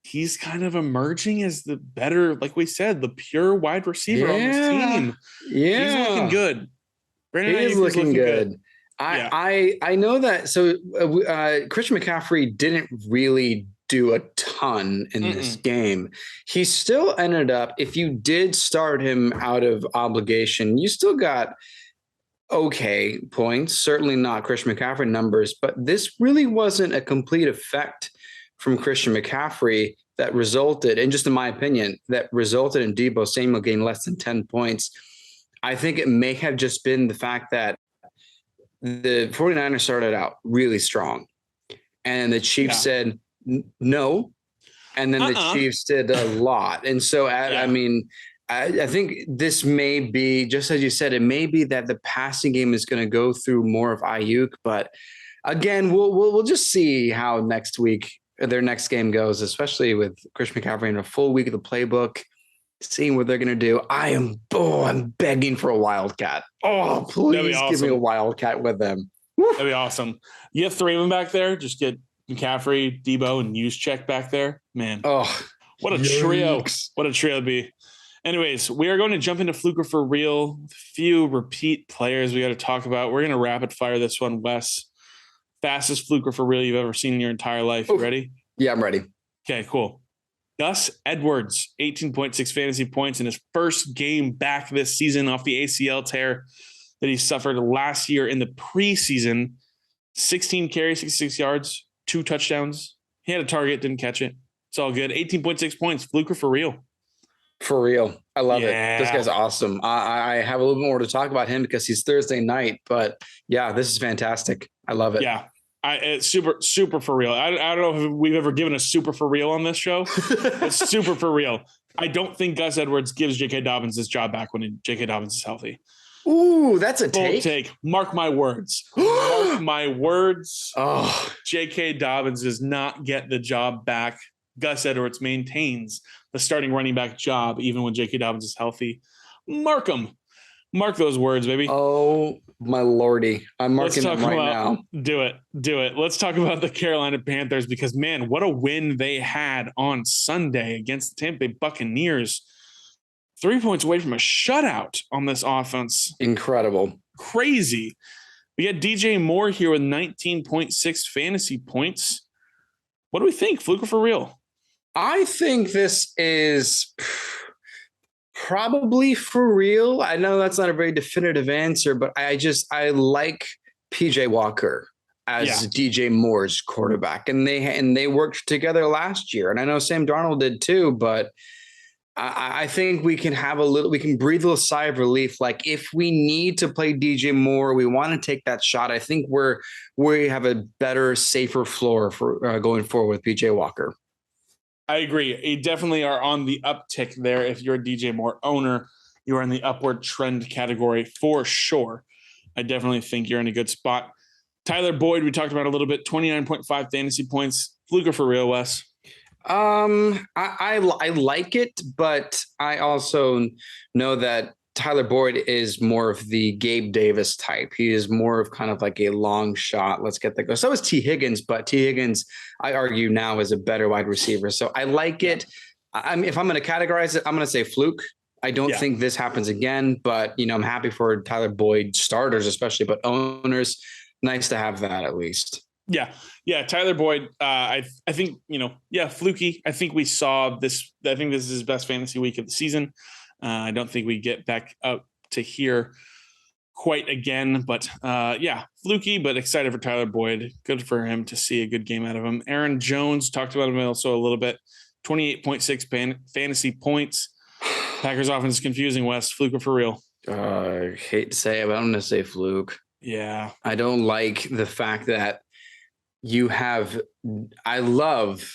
He's kind of emerging as the better, like we said, the pure wide receiver on this team. Yeah. He's looking good. Brandon Ayuk is looking good. I know that. So Christian McCaffrey didn't really do a ton in this game. He still ended up, if you did start him out of obligation, you still got okay points, certainly not Christian McCaffrey numbers, but this really wasn't a complete effect from Christian McCaffrey that resulted, and just in my opinion, that resulted in Deebo Samuel getting less than 10 points. I think it may have just been the fact that the 49ers started out really strong and the Chiefs said no. And then the Chiefs did a lot. And so, I mean, I think this may be, just as you said, it may be that the passing game is going to go through more of Ayuk. But again, we'll just see how their next game goes, especially with Christian McCaffrey in a full week of the playbook, seeing what they're going to do. I'm begging for a Wildcat. Oh, please give me a Wildcat with them. Woo. That'd be awesome. You have three of them back there. Just get McCaffrey, Deebo, and Juszczyk back there. Man, what a trio. What a trio it'd be. Anyways, we are going to jump into Fluker for real. A few repeat players we got to talk about. We're going to rapid fire this one, Wes. Fastest Fluker for real you've ever seen in your entire life. You ready? Yeah, I'm ready. Okay, cool. Gus Edwards, 18.6 fantasy points in his first game back this season off the ACL tear that he suffered last year in the preseason. 16 carries, 66 yards, 2 touchdowns. He had a target, didn't catch it. It's all good. 18.6 points. Fluker for real. For real. I love it. This guy's awesome. I have a little bit more to talk about him because he's Thursday night, but yeah, this is fantastic. I love it. Yeah. It's super for real. I don't know if we've ever given a super for real on this show. It's super for real. I don't think Gus Edwards gives J.K. Dobbins his job back when J.K. Dobbins is healthy. Ooh, that's a Bold take. Mark my words. Mark my words. Oh, J.K. Dobbins does not get the job back. Gus Edwards maintains the starting running back job, even when J.K. Dobbins is healthy. Mark them. Mark those words, baby. oh my lordy. I'm marking them right now. Do it. Let's talk about the Carolina Panthers because, man, what a win they had on Sunday against the Tampa Bay Buccaneers. 3 points away from a shutout on this offense. Incredible. Crazy. We got DJ Moore here with 19.6 fantasy points. What do we think? Fluke or for real? I think this is probably for real. I know that's not a very definitive answer, but I like PJ Walker as DJ Moore's quarterback, and they worked together last year, and I know Sam Darnold did too. But I think we can breathe a little sigh of relief. Like if we need to play DJ Moore, we want to take that shot. I think we have a better, safer floor for going forward with PJ Walker. I agree. You definitely are on the uptick there. If you're a DJ Moore owner, you are in the upward trend category for sure. I definitely think you're in a good spot. Tyler Boyd, we talked about a little bit, 29.5 fantasy points. Fluke or for real, Wes? I like it, but I also know that Tyler Boyd is more of the Gabe Davis type. He is more of kind of like a long shot. Let's get that go. So is T. Higgins, but T. Higgins, I argue now, is a better wide receiver. So I like it. If I'm going to categorize it, I'm going to say fluke. I don't think this happens again, but I'm happy for Tyler Boyd starters, especially, but owners, nice to have that at least. Yeah. Tyler Boyd, I think, fluky. I think we saw this. I think this is his best fantasy week of the season. I don't think we get back up to here quite again, but fluky, but excited for Tyler Boyd. Good for him to see a good game out of him. Aaron Jones, talked about him also a little bit, 28.6 fantasy points. Packers offense is confusing, Wes. Fluke or for real? I hate to say it, but I'm going to say fluke. Yeah. I don't like the fact that I love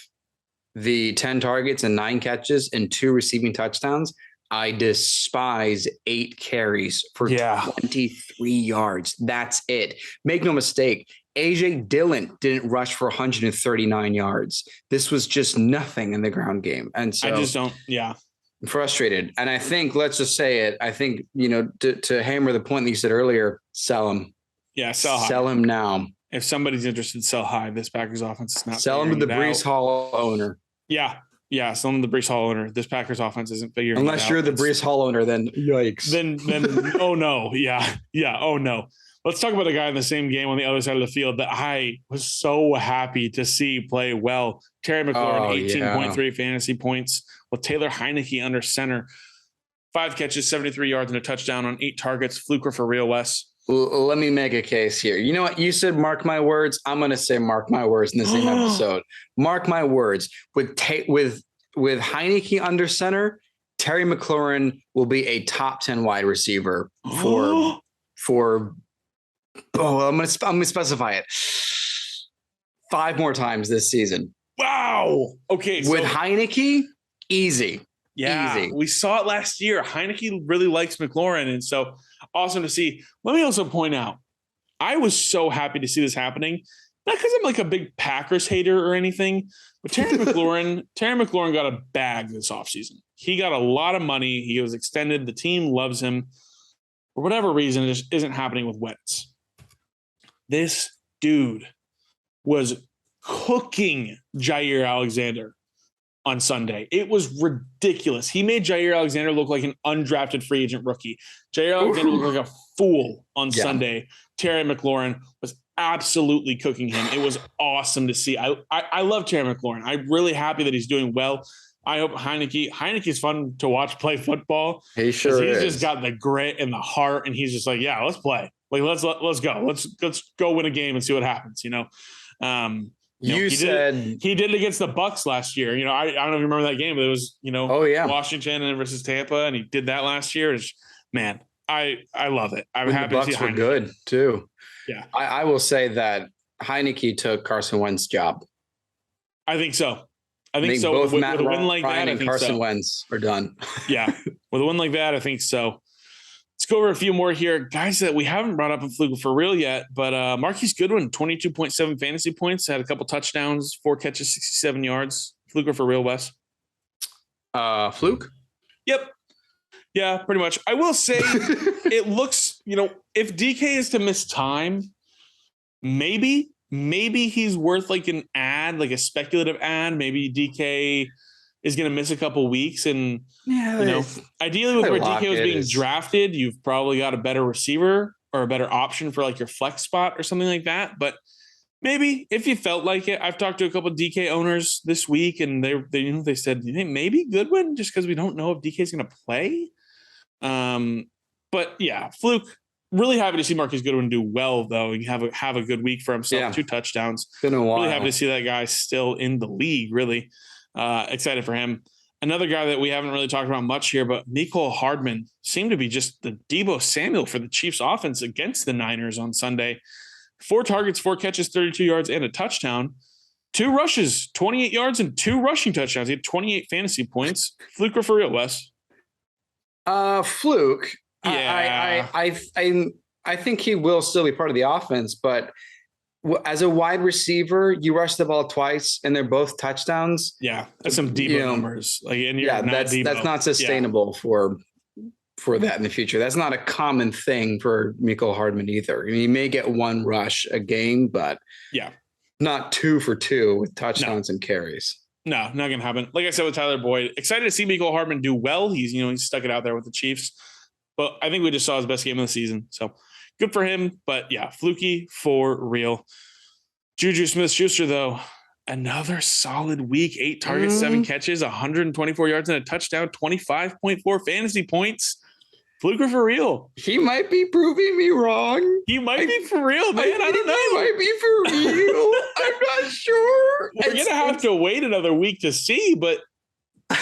the 10 targets and 9 catches and 2 receiving touchdowns. I despise 8 carries for 23 yards. That's it. Make no mistake. AJ Dillon didn't rush for 139 yards. This was just nothing in the ground game. And so I just don't. Yeah. I'm frustrated. And I think, let's just say it. I think, to hammer the point that you said earlier, sell him. Yeah. Sell him now. If somebody's interested, sell high. This Packers offense is not. Sell him to the Breece Hall owner. Yeah, sell him to the Breece Hall owner. This Packers offense isn't figuring it out. Unless you're the Breece Hall owner, then yikes. Then oh no. Yeah. Oh no. Let's talk about the guy in the same game on the other side of the field that I was so happy to see play well. Terry McLaurin, 18.3 fantasy points with Taylor Heineke under center. 5 catches, 73 yards, and a touchdown on 8 targets. Fluke or for real, Wes? Let me make a case here. You know what? You said mark my words. I'm going to say mark my words in the same episode. Mark my words. With Heineke under center, Terry McLaurin will be a top 10 wide receiver I'm going to specify it 5 more times this season. Wow. Okay. With Heineke, easy. Yeah, easy. We saw it last year. Heineke really likes McLaurin, and so awesome to see. Let me also point out, I was so happy to see this happening. Not because I'm like a big Packers hater or anything, but Terry McLaurin got a bag this offseason. He got a lot of money. He was extended. The team loves him. For whatever reason, it just isn't happening with Wentz. This dude was cooking Jair Alexander on Sunday. It was ridiculous. He made Jair Alexander look like an undrafted free agent rookie. Jair Alexander looked like a fool on Sunday. Terry McLaurin was absolutely cooking him. It was awesome to see. I love Terry McLaurin. I'm really happy that he's doing well. I hope Heineke's fun to watch play football. He sure is. He's just got the grit and the heart, and he's just like, yeah, let's play. Like let's go. Let's go win a game and see what happens. He did it against the Bucs last year. I don't know if you remember that game, but it was, Washington versus Tampa, and he did that last year. Man, I love it. I'm happy to see Heineke. The Bucs were good too. Yeah. I will say that Heineke took Carson Wentz's job. I think so. I think so. Both with Matt a win like Ryan that, and Carson Wentz are done. Yeah. With a win like that, I think so. Let's go over a few more here. Guys that we haven't brought up in Fluke for real yet, but Marquise Goodwin, 22.7 fantasy points, had a couple touchdowns, 4 catches, 67 yards. Fluke for real, Wes? Fluke? Yep. Yeah, pretty much. I will say it looks, if DK is to miss time, maybe he's worth like an ad, like a speculative ad. Maybe DK is going to miss a couple weeks. And, ideally with where DK was being drafted, you've probably got a better receiver or a better option for like your flex spot or something like that. But maybe if you felt like it, I've talked to a couple of DK owners this week and they said, maybe Goodwin, just because we don't know if DK is going to play. But yeah, Fluke, really happy to see Marquise Goodwin do well, though, and have a good week for himself. Yeah. 2 touchdowns. Been a while. Really happy to see that guy still in the league. Really excited for him. Another guy that we haven't really talked about much here, but Mecole Hardman seemed to be just the Deebo Samuel for the Chiefs offense against the Niners on Sunday. 4 targets, 4 catches, 32 yards, and a touchdown. 2 rushes, 28 yards, and 2 rushing touchdowns. He had 28 fantasy points. Fluke or for real, Wes? Fluke. Yeah. I think he will still be part of the offense, but as a wide receiver, you rush the ball twice and they're both touchdowns. Yeah, that's some Deebo numbers. That's not sustainable for that in the future. That's not a common thing for Mecole Hardman either. He may get 1 rush a game, but not 2 for 2 with touchdowns and carries. No, not going to happen. Like I said with Tyler Boyd, excited to see Mecole Hardman do well. He's stuck it out there with the Chiefs. But I think we just saw his best game of the season. So good for him. But yeah, fluky for real. Juju Smith-Schuster, though, another solid week. 8 targets, 7 catches, 124 yards and a touchdown, 25.4 fantasy points. Fluker for real. He might be proving me wrong. He might be for real, man. I don't know. He might be for real. I'm not sure. We're going to have to wait another week to see, but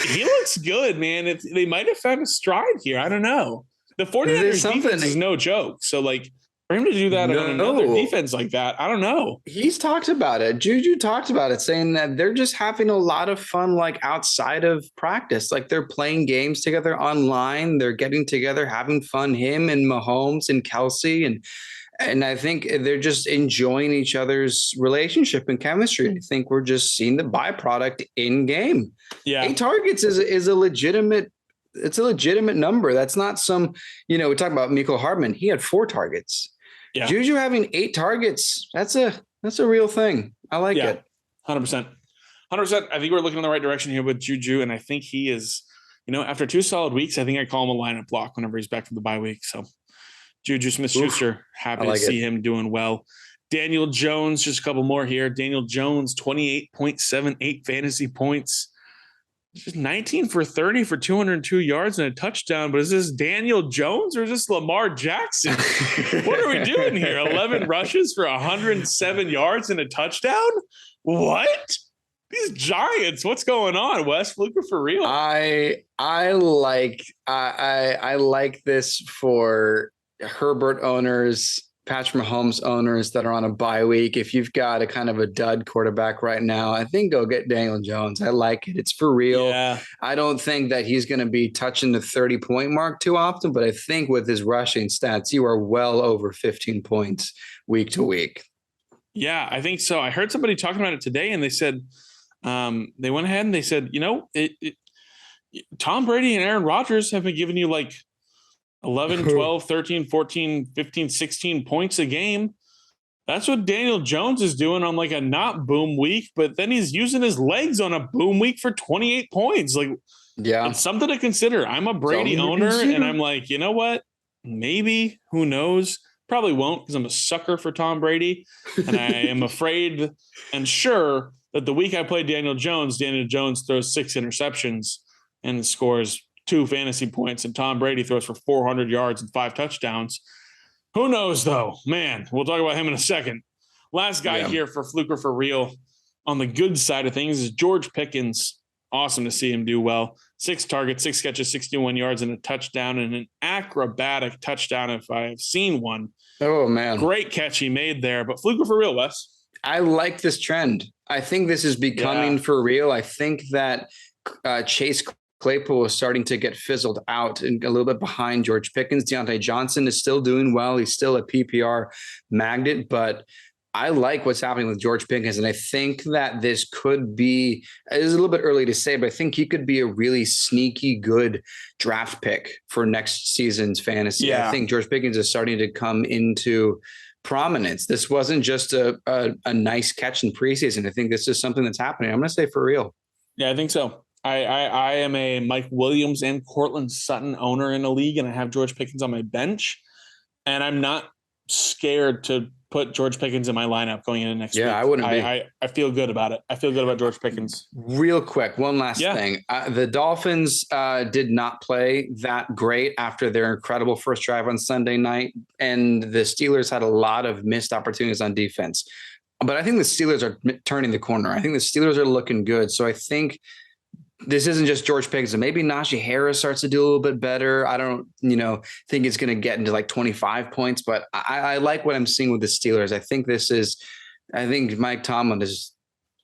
he looks good, man. They might have found a stride here. I don't know. The 49ers defense is no joke. So, for him to do that on another defense like that, I don't know. He's talked about it. Juju talked about it, saying that they're just having a lot of fun, outside of practice. They're playing games together online. They're getting together, having fun. Him and Mahomes and Kelsey. And I think they're just enjoying each other's relationship and chemistry. I think we're just seeing the byproduct in game. Yeah. 8 targets is a legitimate. It's a legitimate number. That's not some, we talk about Mecole Hardman. He had 4 targets. Yeah. Juju having 8 targets. That's a real thing. I like it. 100%. 100%. I think we're looking in the right direction here with Juju. And I think he is, after 2 solid weeks, I think I call him a lineup block whenever he's back from the bye week. So Juju Smith-Schuster, happy to see him doing well. Daniel Jones, just a couple more here. Daniel Jones, 28.78 fantasy points. Just 19 for 30 for 202 yards and a touchdown. But is this Daniel Jones or is this Lamar Jackson? What are we doing here? 11 rushes for 107 yards and a touchdown? What? These Giants, what's going on, Wes? Fluker for real. I like this for Herbert owners, Patrick Mahomes owners that are on a bye week. If you've got a kind of a dud quarterback right now, I think go get Daniel Jones. I like it. It's for real. Yeah. I don't think that he's going to be touching the 30-point mark too often, but I think with his rushing stats, you are well over 15 points week to week. Yeah, I think so. I heard somebody talking about it today, and they said they went ahead and they said, Tom Brady and Aaron Rodgers have been giving you 11, 12, 13, 14, 15, 16 points a game. That's what Daniel Jones is doing on a not boom week, but then he's using his legs on a boom week for 28 points. It's something to consider. I'm a Brady owner and I'm you know what? Maybe, who knows? Probably won't because I'm a sucker for Tom Brady. And I am afraid and sure that the week I play Daniel Jones throws 6 interceptions and scores 2 fantasy points, and Tom Brady throws for 400 yards and 5 touchdowns. Who knows, though? Man, we'll talk about him in a second. Last guy here for Fluker for real on the good side of things is George Pickens. Awesome to see him do well. 6 targets, 6 catches, 61 yards, and a touchdown, and an acrobatic touchdown if I've seen one. Oh, man. Great catch he made there. But Fluker for real, Wes. I like this trend. I think this is becoming for real. I think that Chase Claypool is starting to get fizzled out and a little bit behind George Pickens. Deontay Johnson is still doing well. He's still a PPR magnet, but I like what's happening with George Pickens. And I think that this could be, it's a little bit early to say, but I think he could be a really sneaky good draft pick for next season's fantasy. Yeah. I think George Pickens is starting to come into prominence. This wasn't just a nice catch in preseason. I think this is something that's happening. I'm going to say for real. Yeah, I think so. I am a Mike Williams and Cortland Sutton owner in a league, and I have George Pickens on my bench, and I'm not scared to put George Pickens in my lineup going into next week. Yeah, I wouldn't be. I feel good about it. I feel good about George Pickens. Real quick, one last thing. The Dolphins did not play that great after their incredible first drive on Sunday night, and the Steelers had a lot of missed opportunities on defense. But I think the Steelers are turning the corner. I think the Steelers are looking good. So I think this isn't just George Pickens. Maybe Najee Harris starts to do a little bit better. I don't, think it's going to get into like 25 points, but I like what I'm seeing with the Steelers. I think Mike Tomlin is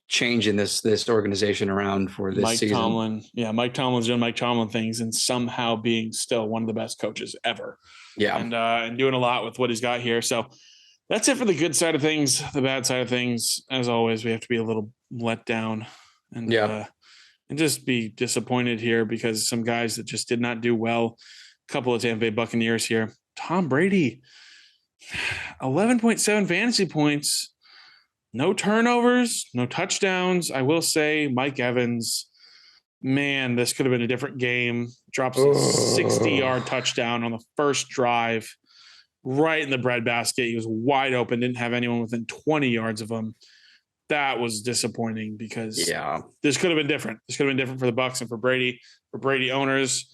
changing this organization around for this season. Mike Tomlin's doing Mike Tomlin things and somehow being still one of the best coaches ever. Yeah. And doing a lot with what he's got here. So that's it for the good side of things. The bad side of things, as always, we have to be a little let down and just be disappointed here because some guys that just did not do well. A couple of Tampa Bay Buccaneers here. Tom Brady, 11.7 fantasy points, no turnovers, no touchdowns. I will say Mike Evans, man, this could have been a different game. Drops a 60-yard touchdown on the first drive, right in the breadbasket. He was wide open, didn't have anyone within 20 yards of him. That was disappointing because this could have been different. This could have been different for the Bucs and for Brady owners.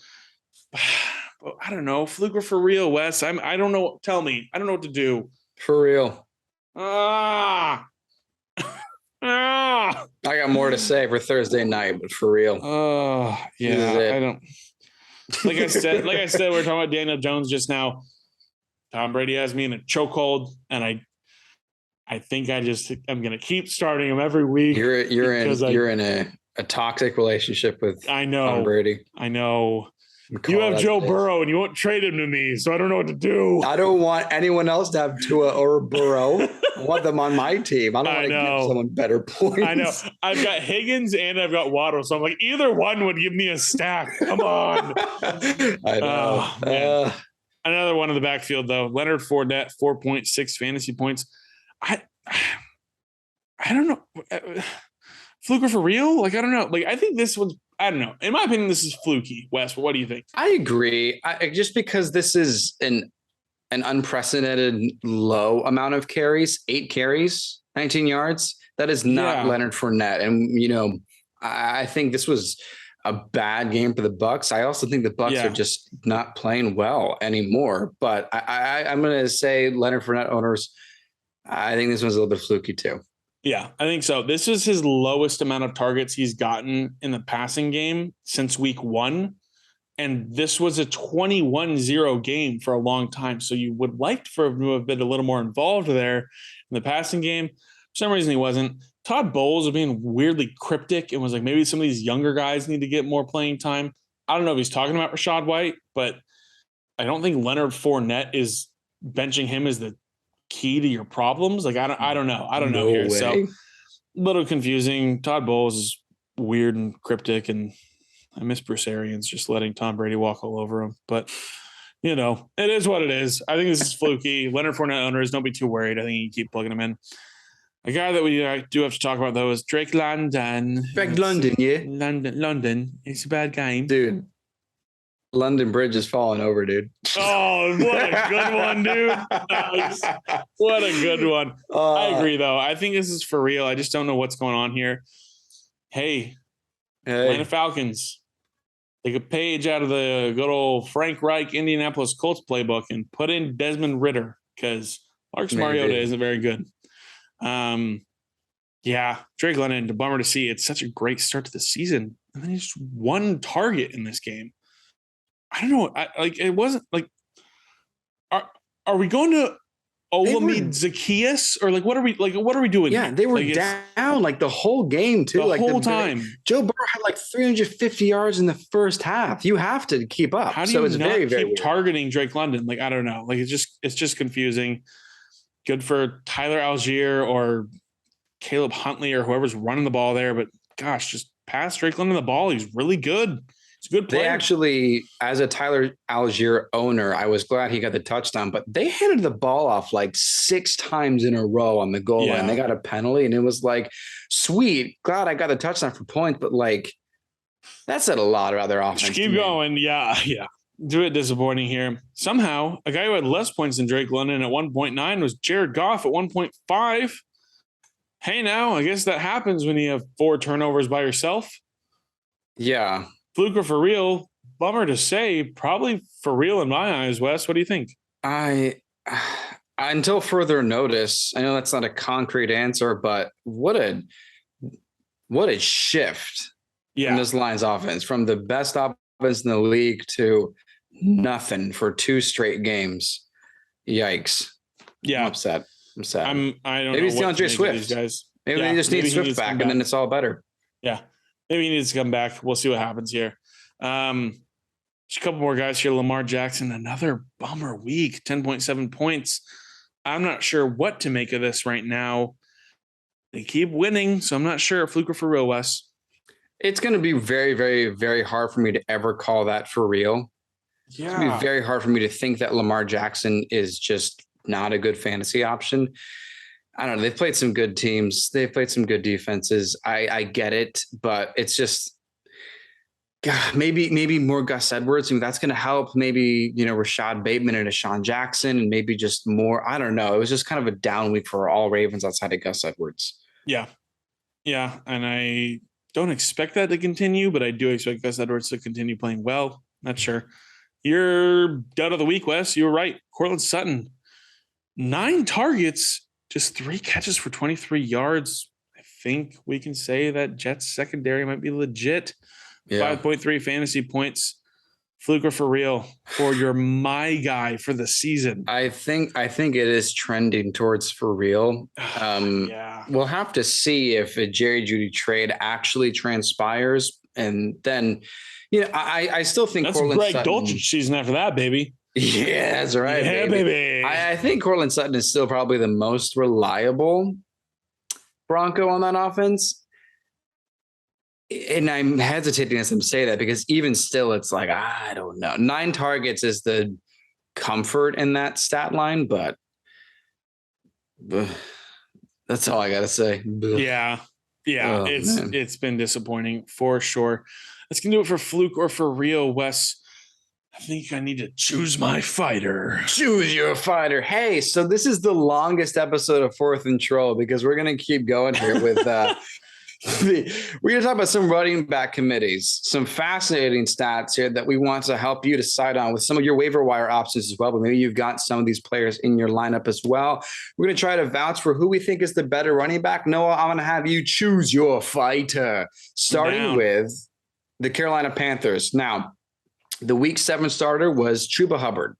But I don't know. Fluke or for real, Wes? I don't know. Tell me. I don't know what to do. For real. I got more to say for Thursday night, but for real. I don't. Like I said, we were talking about Daniel Jones just now. Tom Brady has me in a chokehold, and I think I'm going to keep starting him every week. You're in a toxic relationship with Tom Brady. I know. You have Joe Burrow and you won't trade him to me, so I don't know what to do. I don't want anyone else to have Tua or Burrow. I want them on my team. I don't want to give someone better points. I know. I've got Higgins and I've got Waddle, so I'm like, either one would give me a stack. Come on. I know. Another one in the backfield, though. Leonard Fournette, 4.6 fantasy points. I don't know. Fluke for real? Like, I don't know. Like, I think this was, I don't know. In my opinion, this is fluky. Wes, what do you think? I agree. Just because this is an unprecedented low amount of carries, 8 carries, 19 yards. That is not Leonard Fournette. And, I think this was a bad game for the Bucs. I also think the Bucs are just not playing well anymore. But I'm going to say Leonard Fournette owners, I think this one's a little bit fluky too. Yeah, I think so. This is his lowest amount of targets he's gotten in the passing game since week 1. And this was a 21-0 game for a long time. So you would like for him to have been a little more involved there in the passing game. For some reason he wasn't. Todd Bowles was being weirdly cryptic and was like, maybe some of these younger guys need to get more playing time. I don't know if he's talking about Rachaad White, but I don't think Leonard Fournette is benching him as the key to your problems. Like, I don't know. I don't know here. So a little confusing. Todd Bowles is weird and cryptic, and I miss Bruce Arians just letting Tom Brady walk all over him. But, it is what it is. I think this is fluky. Leonard Fournette owners, don't be too worried. I think you can keep plugging him in. A guy that we do have to talk about, though, is Drake London. London. It's a bad game. Dude. London Bridge is falling over, dude. Oh, what a good one, dude. Nice. What a good one. I agree, though. I think this is for real. I just don't know what's going on here. Hey. Atlanta Falcons. Take a page out of the good old Frank Reich Indianapolis Colts playbook and put in Desmond Ridder because Marcus Mariota isn't very good. Drake London, a bummer to see. It's such a great start to the season. And then he's just one target in this game. I don't know. It wasn't like, are we going to Olamide Zacchaeus, or what are we doing? Yeah, here? they were down the whole game too. The whole time. Joe Burrow had 350 yards in the first half. You have to keep up. How do you it's not very, very keep weird. targeting Drake London? I don't know. It's just confusing. Good for Tyler Algier or Caleb Huntley or whoever's running the ball there, but gosh, just pass Drake London the ball. He's really good. He's a good player. They actually, as a Tyler Algier owner, I was glad he got the touchdown, but they handed the ball off 6 times in a row on the goal line. They got a penalty, and it was sweet. Glad I got the touchdown for points, but that said a lot about their offense. Just keep going. Yeah. Do it disappointing here. Somehow, a guy who had less points than Drake London at 1.9 was Jared Goff at 1.5. Hey, now, I guess that happens when you have 4 turnovers by yourself. Yeah. Fluke or for real? Bummer to say, probably for real in my eyes. Wes, what do you think? Until further notice, I know that's not a concrete answer, but what a shift in this Lions offense, from the best offense in the league to nothing for 2 straight games. Yikes. Yeah. I'm upset. I'm sad. I don't Maybe know. It's DeAndre Swift. Guys. Maybe they just need Swift back, and then it's all better. Yeah. Maybe he needs to come back. We'll see what happens here. Just a couple more guys here. Lamar Jackson, another bummer week, 10.7 points. I'm not sure what to make of this right now. They keep winning, so I'm not sure. Fluke or for real, Wes? It's going to be very, very, very hard for me to ever call that for real. Yeah. It's going to be very hard for me to think that Lamar Jackson is just not a good fantasy option. I don't know. They've played some good teams. They've played some good defenses. I get it, but it's just, God, maybe more Gus Edwards. I mean, that's going to help. Maybe, Rashad Bateman and Deshaun Jackson, and maybe just more. I don't know. It was just kind of a down week for all Ravens outside of Gus Edwards. Yeah. Yeah. And I don't expect that to continue, but I do expect Gus Edwards to continue playing well. Not sure. You're done of the week, Wes. You were right. Cortland Sutton, 9 targets. Just 3 catches for 23 yards. I think we can say that Jets secondary might be legit. Yeah. 5.3 fantasy points. Fluke or for real for your my guy for the season? I think it is trending towards for real. Yeah. We'll have to see if a Jerry Jeudy trade actually transpires, and then I still think that's Cortland Greg Sutton, Dulcich season after that, baby. Yeah, that's right. Yeah, baby. I think Cortland Sutton is still probably the most reliable Bronco on that offense. And I'm hesitating as I'm saying that because even still, it's I don't know. 9 targets is the comfort in that stat line, but that's all I got to say. Yeah. Oh, it's been disappointing for sure. That's going to do it for Fluke or for real, Wes. I think I need to choose my fighter. Choose your fighter. Hey, so this is the longest episode of Fourth and Troll because we're going to keep going here with we're going to talk about some running back committees, some fascinating stats here that we want to help you decide on with some of your waiver wire options as well. But maybe you've got some of these players in your lineup as well. We're going to try to vouch for who we think is the better running back. Noah, I'm going to have you choose your fighter, starting with the Carolina Panthers. Now, the week 7 starter was Chuba Hubbard.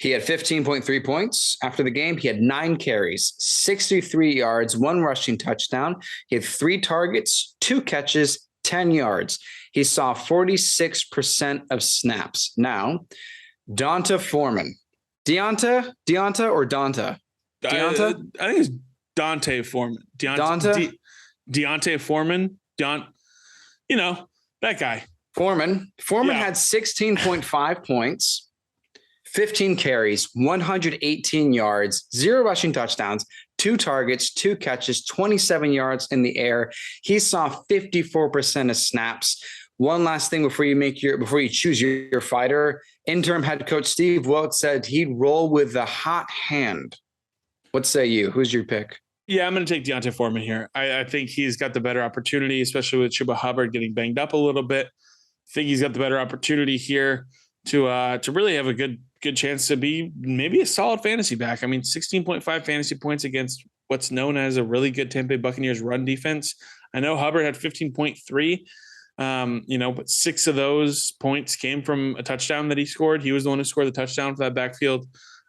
He had 15.3 points. After the game, he had 9 carries, 63 yards, 1 rushing touchdown. He had 3 targets, 2 catches, 10 yards. He saw 46% of snaps. Now, Donta Foreman. Deonta or Donta? Deonta? I think it's Dante Foreman. Deontay Foreman. That guy. Foreman had 16.5 points, 15 carries, 118 yards, 0 rushing touchdowns, 2 targets, 2 catches, 27 yards in the air. He saw 54% of snaps. One last thing before you choose your fighter, interim head coach Steve Wilkes said he'd roll with the hot hand. What say you? Who's your pick? Yeah, I'm going to take Deontay Foreman here. I think he's got the better opportunity, especially with Chuba Hubbard getting banged up a little bit. I think he's got the better opportunity here to really have a good chance to be maybe a solid fantasy back. I mean, 16.5 fantasy points against what's known as a really good Tampa Bay Buccaneers run defense. I know Hubbard had 15.3, but 6 of those points came from a touchdown that he scored. He was the one who scored the touchdown for that backfield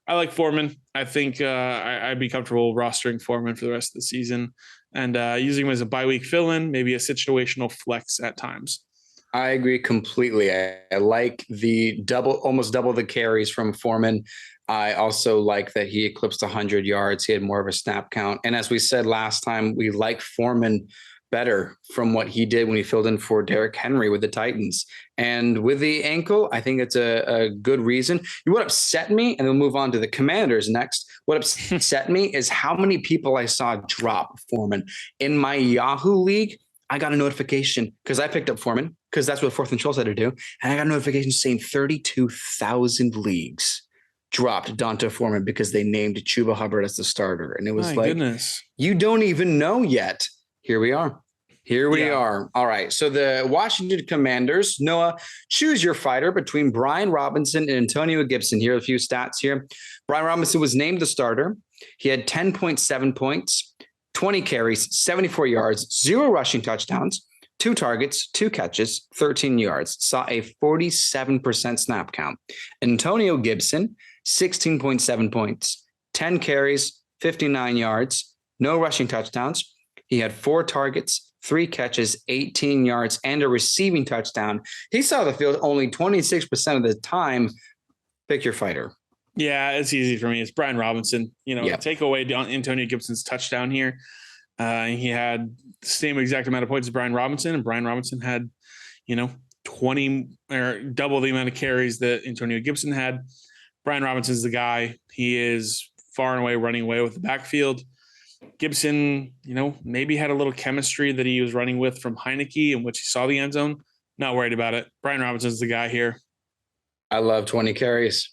I like Foreman. I think I'd be comfortable rostering Foreman for the rest of the season and using him as a bye week fill-in, maybe a situational flex at times. I agree completely. I like the almost double the carries from Foreman. I also like that he eclipsed 100 yards. He had more of a snap count. And as we said last time, we like Foreman better from what he did when he filled in for Derrick Henry with the Titans. And with the ankle, I think it's a good reason. What upset me, and we'll move on to the Commanders next. What upset me is how many people I saw drop Foreman. In my Yahoo league, I got a notification because I picked up Foreman because that's what Fourth and Schultz had to do. And I got a notification saying 32,000 leagues dropped Donta Foreman because they named Chuba Hubbard as the starter. And it was Goodness. You don't even know yet. Here we are. Here we are. All right. So the Washington Commanders, Noah, choose your fighter between Brian Robinson and Antonio Gibson. Here are a few stats here. Brian Robinson was named the starter. He had 10.7 points, 20 carries, 74 yards, 0 rushing touchdowns, 2 targets, 2 catches, 13 yards. Saw a 47% snap count. Antonio Gibson, 16.7 points, 10 carries, 59 yards, no rushing touchdowns. He had 4 targets, 3 catches, 18 yards, and a receiving touchdown. He saw the field only 26% of the time. Pick your fighter. Yeah, it's easy for me. It's Brian Robinson. Take away Antonio Gibson's touchdown here. He had the same exact amount of points as Brian Robinson, and Brian Robinson had, 20 or double the amount of carries that Antonio Gibson had. Brian Robinson's the guy. He is far and away running away with the backfield. Gibson, maybe had a little chemistry that he was running with from Heineke in which he saw the end zone. Not worried about it. Brian Robinson's the guy here. I love 20 carries.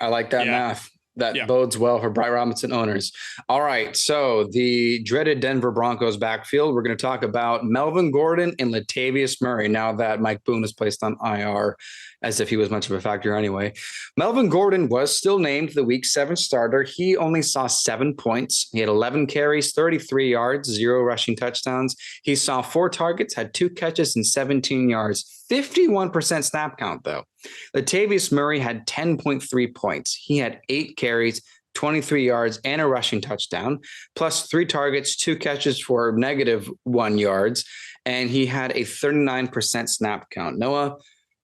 I like that math. That bodes well for Brian Robinson owners. All right. So the dreaded Denver Broncos backfield, we're going to talk about Melvin Gordon and Latavius Murray now that Mike Boone is placed on IR, as if he was much of a factor anyway. Melvin Gordon was still named the week 7 starter. He only saw 7 points. He had 11 carries, 33 yards, 0 rushing touchdowns. He saw 4 targets, had 2 catches and 17 yards. 51% snap count, though. Latavius Murray had 10.3 points. He had 8 carries, 23 yards, and a rushing touchdown, plus 3 targets, 2 catches for -1 yards, and he had a 39% snap count. Noah,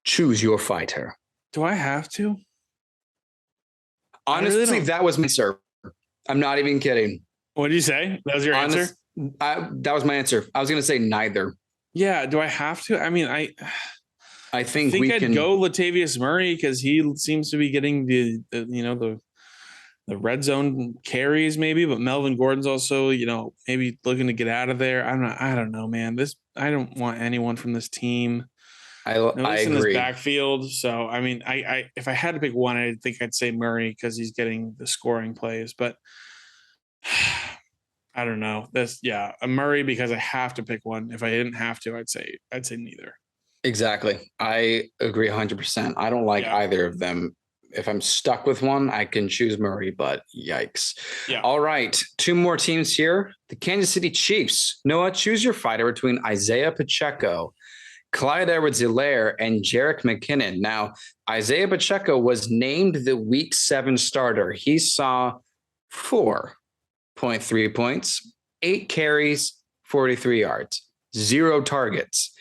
choose your fighter. Do I have to? Honestly, that was my answer. I'm not even kidding. What did you say? That was your answer? That was my answer. I was going to say neither. Yeah. Do I have to? I mean, I think I'd go Latavius Murray because he seems to be getting the red zone carries maybe, but Melvin Gordon's also, maybe looking to get out of there. I don't know, man. I don't want anyone from this team. I agree. In this backfield. So, I mean, I if I had to pick one, I think I'd say Murray because he's getting the scoring plays, but I don't know. A Murray because I have to pick one. If I didn't have to, I'd say neither. Exactly. I agree 100%. I don't like either of them. If I'm stuck with one, I can choose Murray, but yikes. Yeah. All right. 2 more teams here. The Kansas City Chiefs. Noah, choose your fighter between Isaiah Pacheco, Clyde Edwards-Helaire, and Jerick McKinnon. Now, Isaiah Pacheco was named the week 7 starter. He saw 4.3 points, 8 carries, 43 yards, 0 targets.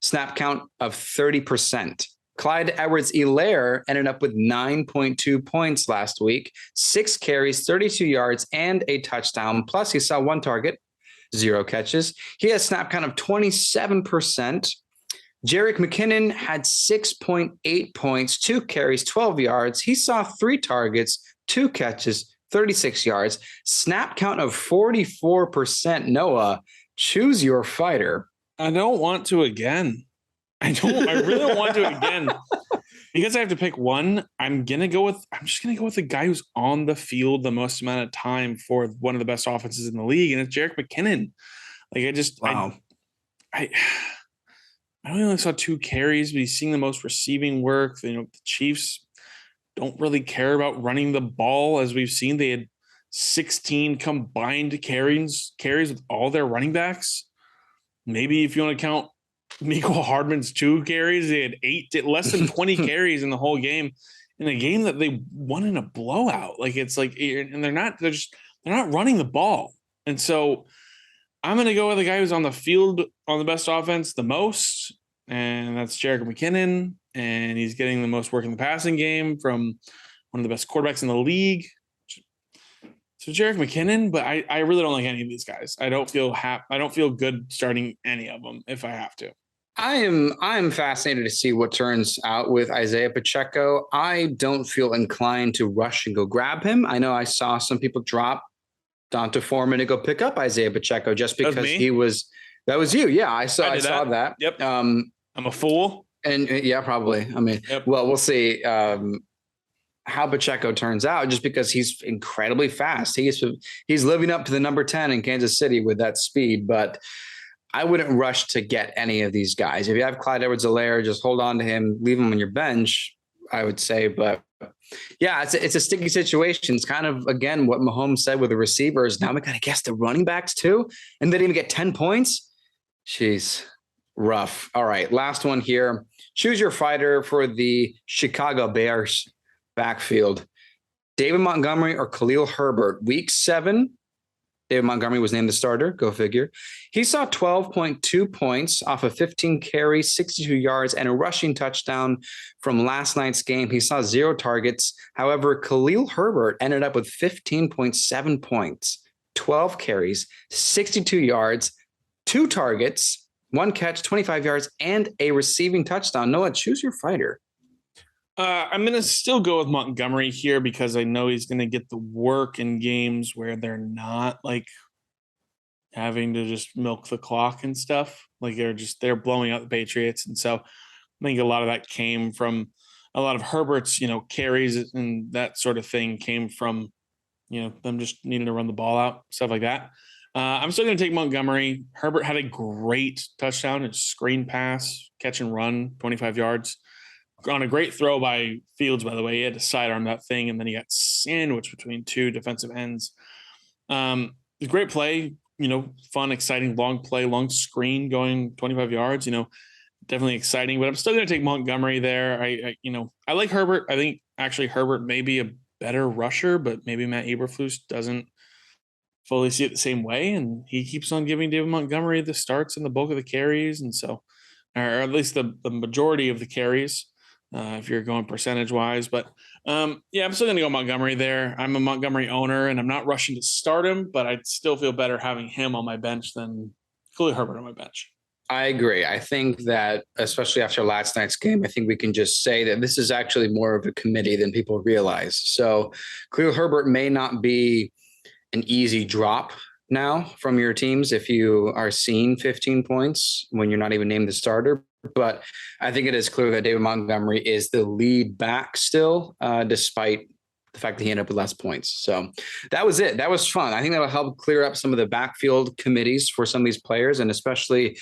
Snap count of 30%. Clyde Edwards-Helaire ended up with 9.2 points last week, 6 carries, 32 yards, and a touchdown. Plus, he saw 1 target, 0 catches. He has snap count of 27%. Jerick McKinnon had 6.8 points, 2 carries, 12 yards. He saw 3 targets, 2 catches, 36 yards. Snap count of 44%. Noah, choose your fighter. I don't want to again. I really don't want to again. Because I have to pick one, I'm just gonna go with the guy who's on the field the most amount of time for one of the best offenses in the league, and it's Jerick McKinnon. I only saw 2 carries, but he's seeing the most receiving work. The Chiefs don't really care about running the ball, as we've seen. They had 16 combined carries with all their running backs. Maybe if you want to count Mecole Hardman's 2 carries, they had less than 20 carries in the whole game. in a game that they won in a blowout. Like it's like, and they're not running the ball. And so I'm going to go with the guy who's on the field on the best offense the most, and that's Jerick McKinnon. And he's getting the most work in the passing game from one of the best quarterbacks in the league. So Jerick McKinnon, but I really don't like any of these guys. I don't feel good starting any of them if I have to. I am fascinated to see what turns out with Isaiah Pacheco. I don't feel inclined to rush and go grab him. I know I saw some people drop Donta Foreman to go pick up Isaiah Pacheco just because that was you. Yeah, I saw that. Yep. I'm a fool. And yeah, probably. I mean, well, we'll see how Pacheco turns out just because he's incredibly fast. He's living up to the number 10 in Kansas City with that speed, but I wouldn't rush to get any of these guys. If you have Clyde Edwards-Helaire, just hold on to him, leave him on your bench, I would say. But yeah, it's a sticky situation. It's kind of, again, what Mahomes said with the receivers. Now we got to guess the running backs too, and they didn't even get 10 points. Jeez, rough. All right, last one here. Choose your fighter for the Chicago Bears backfield. David Montgomery or Khalil Herbert. Week 7. David Montgomery was named the starter. Go figure. He saw 12.2 points off of 15 carries, 62 yards, and a rushing touchdown from last night's game. He saw 0 targets. However, Khalil Herbert ended up with 15.7 points, 12 carries, 62 yards, 2 targets, 1 catch, 25 yards, and a receiving touchdown. Noah, choose your fighter. I'm going to still go with Montgomery here because I know he's going to get the work in games where they're not like having to just milk the clock and stuff. Like they're blowing out the Patriots. And so I think a lot of that came from a lot of Herbert's, carries and that sort of thing came from, them just needing to run the ball out, stuff like that. I'm still going to take Montgomery. Herbert had a great touchdown, a screen pass, catch and run, 25 yards. On a great throw by Fields, by the way. He had to sidearm that thing, and then he got sandwiched between 2 defensive ends. Great play, fun, exciting, long play, long screen going 25 yards, definitely exciting. But I'm still going to take Montgomery there. I like Herbert. I think actually Herbert may be a better rusher, but maybe Matt Eberflus doesn't fully see it the same way, and he keeps on giving David Montgomery the starts and the bulk of the carries, and so, or at least the majority of the carries. If you're going percentage wise, but I'm still going to go Montgomery there. I'm a Montgomery owner and I'm not rushing to start him, but I'd still feel better having him on my bench than Khalil Herbert on my bench. I agree. I think that especially after last night's game, I think we can just say that this is actually more of a committee than people realize. So Khalil Herbert may not be an easy drop now from your teams if you are seeing 15 points when you're not even named the starter. But I think it is clear that David Montgomery is the lead back still, despite the fact that he ended up with less points. So that was it. That was fun. I think that'll help clear up some of the backfield committees for some of these players, and especially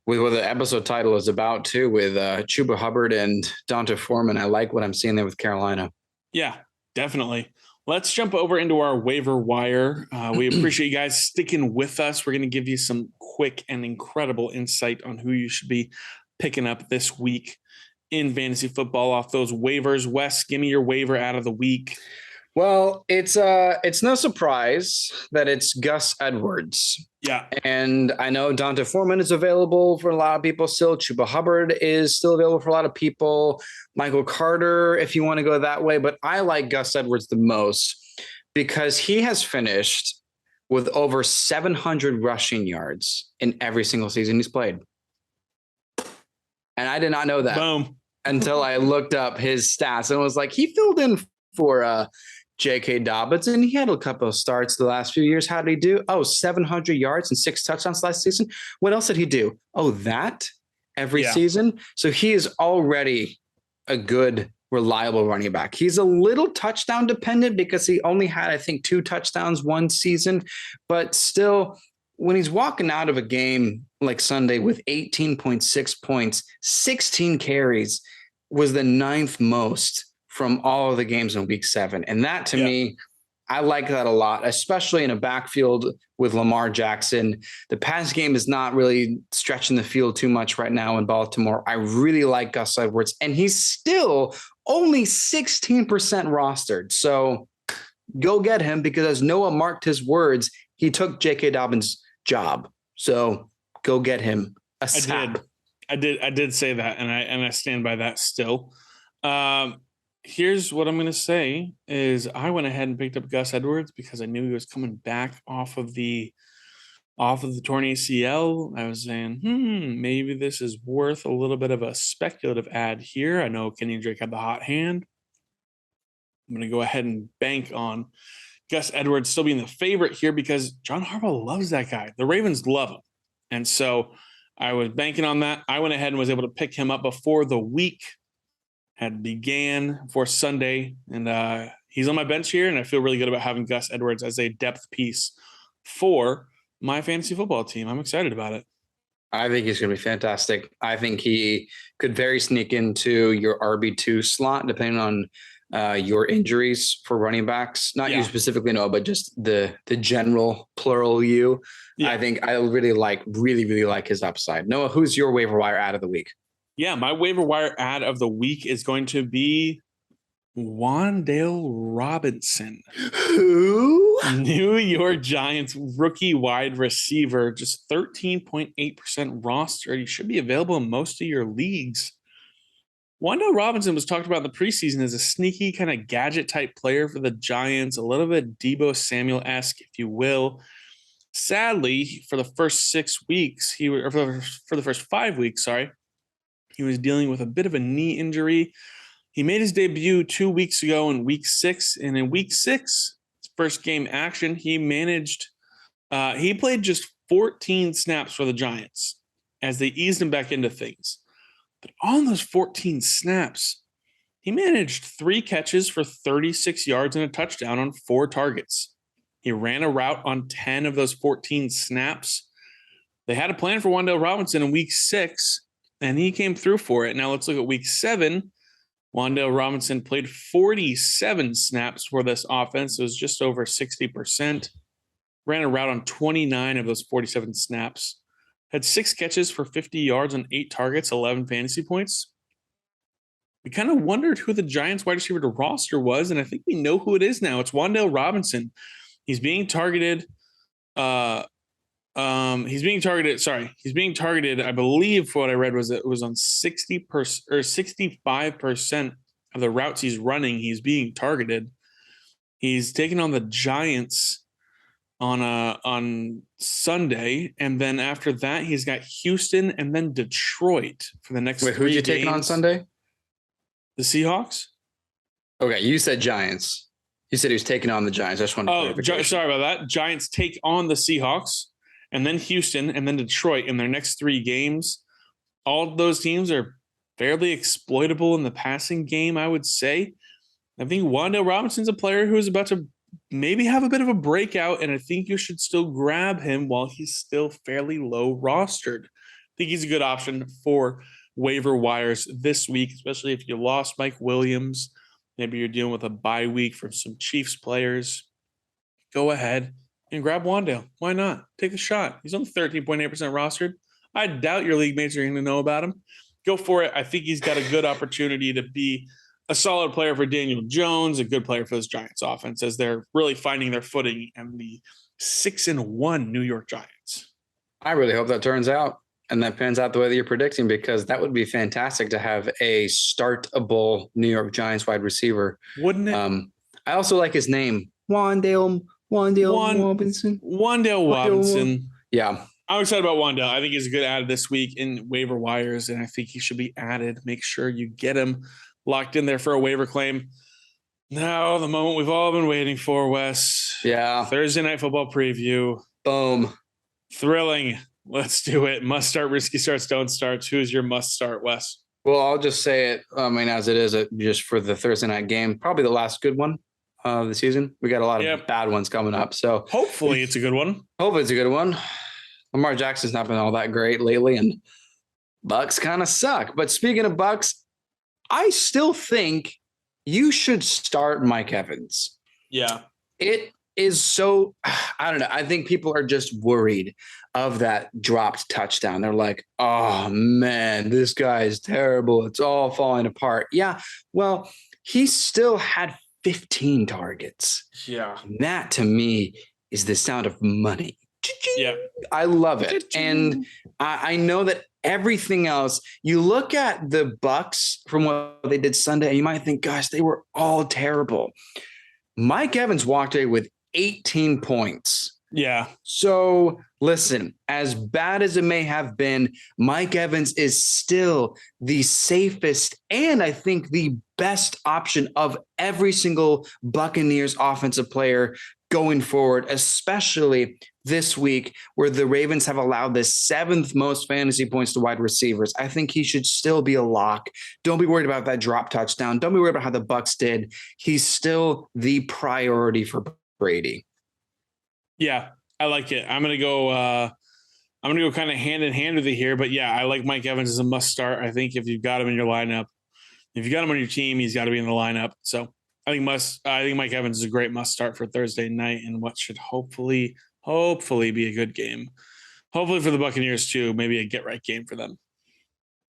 with what the episode title is about too, with Chuba Hubbard and Donta Foreman. I like what I'm seeing there with Carolina. Yeah, definitely. Let's jump over into our waiver wire. We appreciate you guys sticking with us. We're going to give you some quick and incredible insight on who you should be picking up this week in fantasy football off those waivers. Wes, give me your waiver out of the week. Well, it's no surprise that it's Gus Edwards. Yeah. And I know Donta Foreman is available for a lot of people still. Chuba Hubbard is still available for a lot of people. Michael Carter, if you want to go that way. But I like Gus Edwards the most because he has finished with over 700 rushing yards in every single season he's played. And I did not know that. Boom. Until I looked up his stats and was like, he filled in for J.K. Dobbins, and he had a couple of starts the last few years. How did he do? 700 yards and 6 touchdowns last season. What else did he do? That every season. So he is already a good, reliable running back. He's a little touchdown dependent because he only had, I think, 2 touchdowns one season, but still, when he's walking out of a game like Sunday with 18.6 points, 16 carries was the 9th most from all of the games in week 7. And that to me, I like that a lot, especially in a backfield with Lamar Jackson. The pass game is not really stretching the field too much right now in Baltimore. I really like Gus Edwards, and he's still only 16% rostered. So go get him, because as Noah marked his words, he took J.K. Dobbins' job. So go get him. I did say that, and I stand by that still. Here's what I'm going to say is I went ahead and picked up Gus Edwards because I knew he was coming back off of the torn ACL. I was saying, maybe this is worth a little bit of a speculative ad here. I know Kenny Drake had the hot hand. I'm going to go ahead and bank on Gus Edwards still being the favorite here because John Harbaugh loves that guy. The Ravens love him. And so I was banking on that. I went ahead and was able to pick him up before the week had began for Sunday. And he's on my bench here, and I feel really good about having Gus Edwards as a depth piece for my fantasy football team. I'm excited about it. I think he's going to be fantastic. I think he could very sneak into your RB2 slot, depending on your injuries for running backs. Not you specifically, no, but just the general plural you. Yeah. I think I really like his upside. Noah, who's your waiver wire ad of the week? Yeah, my waiver wire ad of the week is going to be Wan'Dale Robinson. Who? New York Giants rookie wide receiver, just 13.8% rostered. He should be available in most of your leagues. Wan'Dale Robinson was talked about in the preseason as a sneaky kind of gadget type player for the Giants, a little bit Deebo Samuel-esque, if you will. Sadly, for the first 6 weeks, for the first 5 weeks, he was dealing with a bit of a knee injury. He made his debut 2 weeks ago in week 6. And in week 6, his first game action, he played just 14 snaps for the Giants as they eased him back into things. But on those 14 snaps, he managed 3 catches for 36 yards and a touchdown on 4 targets. He ran a route on 10 of those 14 snaps. They had a plan for Wan'Dale Robinson in week 6, and he came through for it. Now let's look at week 7. Wan'Dale Robinson played 47 snaps for this offense. It was just over 60%. Ran a route on 29 of those 47 snaps. Had 6 catches for 50 yards on 8 targets, 11 fantasy points. We kind of wondered who the Giants wide receiver to roster was, and I think we know who it is now. It's Wan'Dale Robinson. He's being targeted. He's being targeted. I believe for what I read was it was on 60% or 65% of the routes he's running. He's being targeted. He's taking on the Giants on Sunday, and then after that, he's got Houston and then Detroit for the next. Wait, who are you taking on Sunday? The Seahawks. Okay, you said Giants. You said he was taking on the Giants. I just wanted to sorry about that. Giants take on the Seahawks, and then Houston, and then Detroit in their next 3 games. All of those teams are fairly exploitable in the passing game, I would say. I think Wan'Dale Robinson's a player who is about to maybe have a bit of a breakout, and I think you should still grab him while he's still fairly low rostered. I think he's a good option for waiver wires this week, especially if you lost Mike Williams. Maybe you're dealing with a bye week for some Chiefs players. Go ahead and grab Wan'Dale. Why not? Take a shot. He's on 13.8% rostered. I doubt your league mates are going to know about him. Go for it. I think he's got a good opportunity to be a solid player for Daniel Jones, a good player for this Giants offense as they're really finding their footing and the 6-1 New York Giants. I really hope that turns out and that pans out the way that you're predicting, because that would be fantastic to have a startable New York Giants wide receiver. Wouldn't it? I also like his name, Wan'Dale Robinson. Wan'Dale Robinson. Yeah. I'm excited about Wan'Dale. I think he's a good add this week in waiver wires, and I think he should be added. Make sure you get him locked in there for a waiver claim. Now, the moment we've all been waiting for, Wes. Yeah. Thursday Night Football preview. Boom. Thrilling. Let's do it. Must start, risky starts, don't starts. Who's your must start, Wes? Well, I'll just say it. As it is, just for the Thursday night game, probably the last good one of the season. We got a lot of bad ones coming up. So hopefully it's a good one. Hopefully it's a good one. Lamar Jackson's not been all that great lately, and Bucks kind of suck. But speaking of Bucks, I still think you should start Mike Evans. Yeah. It is so, I don't know. I think people are just worried of that dropped touchdown. They're like, oh man, this guy is terrible. It's all falling apart. Yeah. Well, he still had 15 targets. Yeah. And that to me is the sound of money. Yeah. I love it. And I know that everything else, you look at the Bucks from what they did Sunday, and you might think, gosh, they were all terrible. Mike Evans walked away with 18 points. Yeah. So listen, as bad as it may have been, Mike Evans is still the safest and I think the best option of every single Buccaneers offensive player going forward, especially this week where the Ravens have allowed the 7th most fantasy points to wide receivers. I think he should still be a lock. Don't be worried about that drop touchdown. Don't be worried about how the Bucks did. He's still the priority for Brady. Yeah, I like it. I'm gonna go kind of hand in hand with it here. But yeah, I like Mike Evans as a must start. I think if you've got him in your lineup, if you got him on your team, he's got to be in the lineup. So I think Mike Evans is a great must start for Thursday night and what should hopefully be a good game. Hopefully for the Buccaneers too, maybe a get right game for them.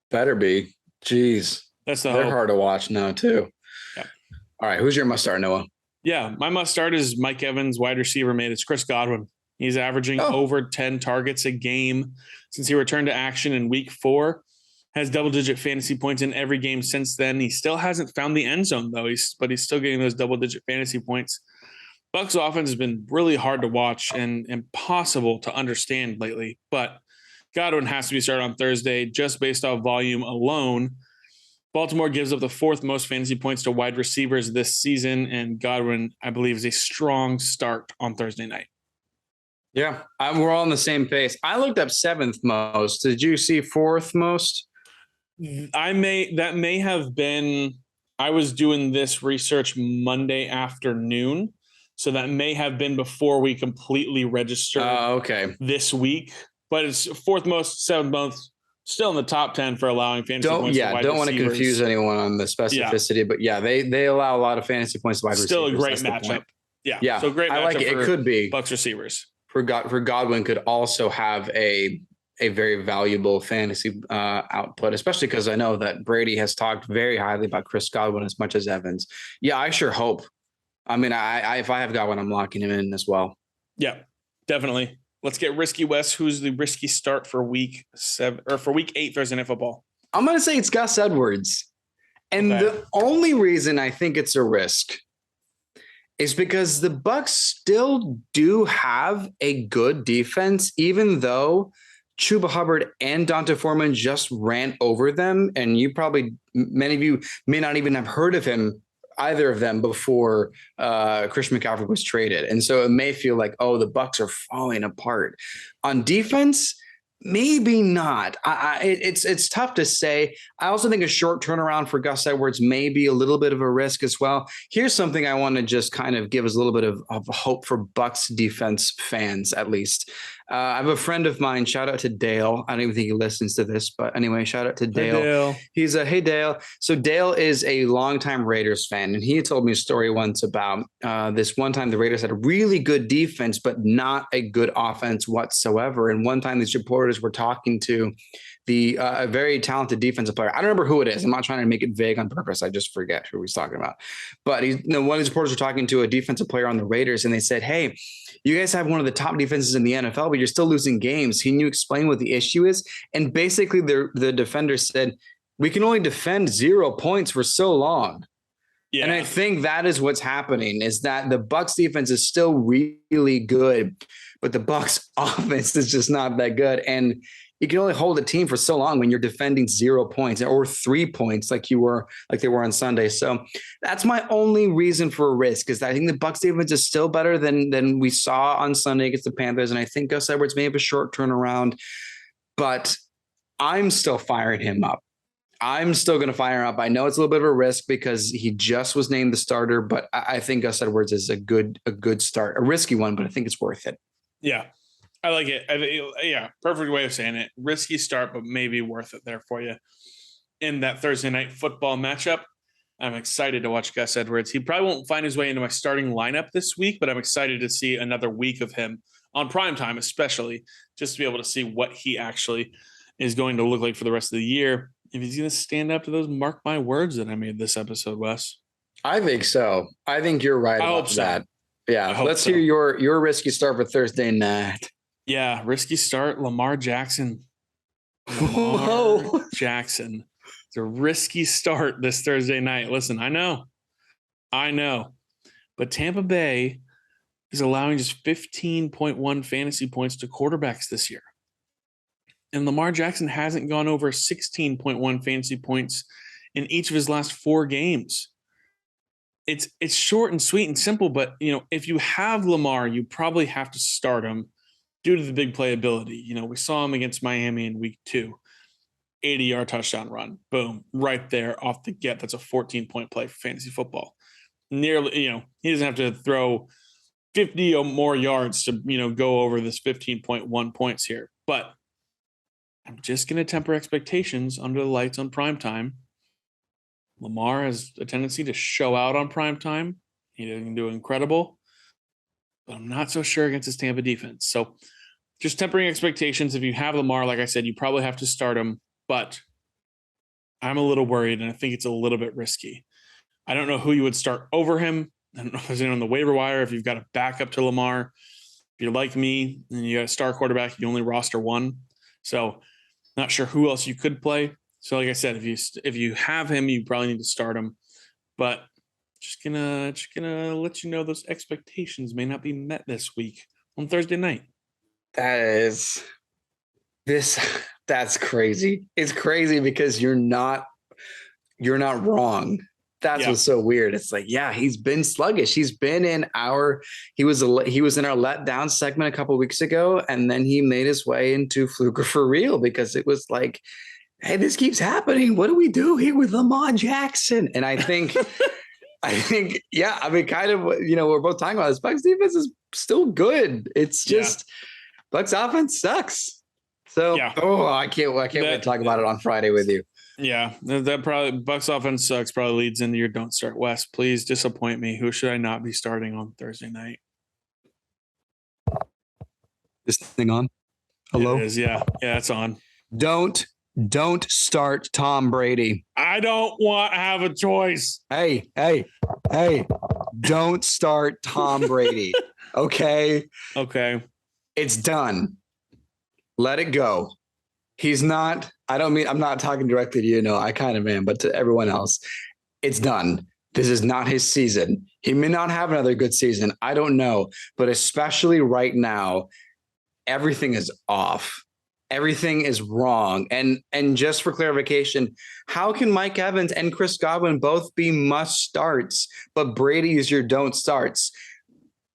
Better be. Jeez. They're hard to watch now too. Yeah. All right. Who's your must start, Noah? Yeah. My must start is Mike Evans, wide receiver mate. It's Chris Godwin. He's averaging over 10 targets a game since he returned to action in week 4. Has double-digit fantasy points in every game since then. He still hasn't found the end zone, though. But he's still getting those double-digit fantasy points. Bucs offense has been really hard to watch and impossible to understand lately. But Godwin has to be started on Thursday just based off volume alone. Baltimore gives up the 4th most fantasy points to wide receivers this season, and Godwin, I believe, is a strong start on Thursday night. Yeah, we're all on the same pace. I looked up 7th most. Did you see 4th most? That may have been, I was doing this research Monday afternoon. So that may have been before we completely registered this week, but it's 4th most, 7th most, still in the top 10 for allowing fantasy points. Don't want to confuse anyone on the specificity, but they allow a lot of fantasy points to wide receivers. Still a great matchup. Yeah. So great matchup. I like it. It could be Bucs receivers. For Godwin could also have a very valuable fantasy output, especially because I know that Brady has talked very highly about Chris Godwin as much as Evans. Yeah, I sure hope. I mean, if I have Godwin, I'm locking him in as well. Yeah, definitely. Let's get risky, Wes. Who's the risky start for week 7 or for week 8 Thursday Night Football? I'm going to say it's Gus Edwards. And the only reason I think it's a risk is because the Bucs still do have a good defense, even though Chuba Hubbard and Donta Foreman just ran over them. And many of you may not even have heard of either of them before Christian McCaffrey was traded. And so it may feel like, the Bucs are falling apart. On defense, maybe not. It's tough to say. I also think a short turnaround for Gus Edwards may be a little bit of a risk as well. Here's something I want to just kind of give us a little bit of hope for Bucs defense fans, at least. I have a friend of mine. Shout out to Dale. I don't even think he listens to this, but anyway, shout out to Dale. Hey, Dale. He's hey Dale. So Dale is a longtime Raiders fan, and he told me a story once about this one time the Raiders had a really good defense, but not a good offense whatsoever. And one time these reporters were talking to a very talented defensive player. I don't remember who it is. I'm not trying to make it vague on purpose. I just forget who he's talking about. But one of these reporters were talking to a defensive player on the Raiders, and they said, hey, you guys have one of the top defenses in the NFL, but you're still losing games. Can you explain what the issue is? And basically the defender said, we can only defend 0 points for so long. Yeah. And I think that is what's happening, is that the Bucs defense is still really good, but the Bucs offense is just not that good. And you can only hold a team for so long when you're defending 0 points or 3 points like they were on Sunday. So that's my only reason for a risk, is that I think the Bucs defense is still better than we saw on Sunday against the Panthers. And I think Gus Edwards may have a short turnaround, but I'm still firing him up. I'm still going to fire him up. I know it's a little bit of a risk because he just was named the starter, but I think Gus Edwards is a good start, a risky one, but I think it's worth it. Yeah. I like it. Yeah, perfect way of saying it. Risky start, but maybe worth it there for you in that Thursday night football matchup. I'm excited to watch Gus Edwards. He probably won't find his way into my starting lineup this week, but I'm excited to see another week of him on primetime, especially just to be able to see what he actually is going to look like for the rest of the year. If he's going to stand up to those mark my words that I made this episode, Wes. I think so. I think you're right about that. Yeah. Let's hear your risky start for Thursday night. Yeah. Risky start. Lamar Jackson. Jackson. It's a risky start this Thursday night. Listen, I know. But Tampa Bay is allowing just 15.1 fantasy points to quarterbacks this year. And Lamar Jackson hasn't gone over 16.1 fantasy points in each of his last 4 games. It's short and sweet and simple, but if you have Lamar, you probably have to start him due to the big playability. We saw him against Miami in week 2. 80-yard touchdown run. Boom. Right there off the get. That's a 14-point play for fantasy football. Nearly, he doesn't have to throw 50 or more yards to, go over this 15.1 points here. But I'm just going to temper expectations under the lights on primetime. Lamar has a tendency to show out on primetime. He doesn't do incredible. But I'm not so sure against his Tampa defense. So just tempering expectations. If you have Lamar, like I said, you probably have to start him. But I'm a little worried, and I think it's a little bit risky. I don't know who you would start over him. I don't know if there's anyone on the waiver wire. If you've got a backup to Lamar, if you're like me and you got a star quarterback, you only roster one. So not sure who else you could play. So like I said, if you have him, you probably need to start him. But just gonna let you know those expectations may not be met this week on Thursday night. That's crazy. It's crazy because you're not wrong. That's what's so weird. It's like, yeah, he's been sluggish. He's been in he was in our letdown segment a couple of weeks ago, and then he made his way into Fluker for real because it was like, hey, this keeps happening. What do we do here with Lamar Jackson? And I think, yeah, I mean, kind of, we're both talking about this. Bucs defense is still good. It's just Bucs offense sucks. So, I can't wait to talk about it on Friday with you. Yeah, that probably Bucs offense sucks. Probably leads into your don't start. Wes, please disappoint me. Who should I not be starting on Thursday night? This thing on? Hello? It is, yeah, it's on. Don't start Tom Brady. I don't want to have a choice. Hey, don't start Tom Brady. Okay. It's done. Let it go. I'm not talking directly to you, I kind of am, but to everyone else, it's done. This is not his season. He may not have another good season. I don't know, but especially right now, everything is off. Everything is wrong. And just for clarification, how can Mike Evans and Chris Godwin both be must starts, but Brady is your don't starts?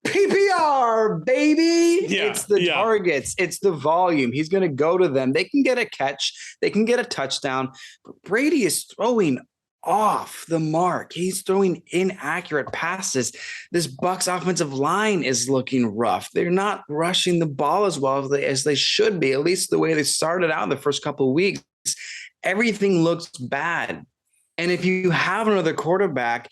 PPR, baby. It's the targets. It's the volume. He's going to go to them. They can get a catch. They can get a touchdown. But Brady is throwing off the mark. He's throwing inaccurate passes. This Bucs offensive line is looking rough. They're not rushing the ball as well as they should be, at least the way they started out in the first couple of weeks. Everything looks bad. And if you have another quarterback,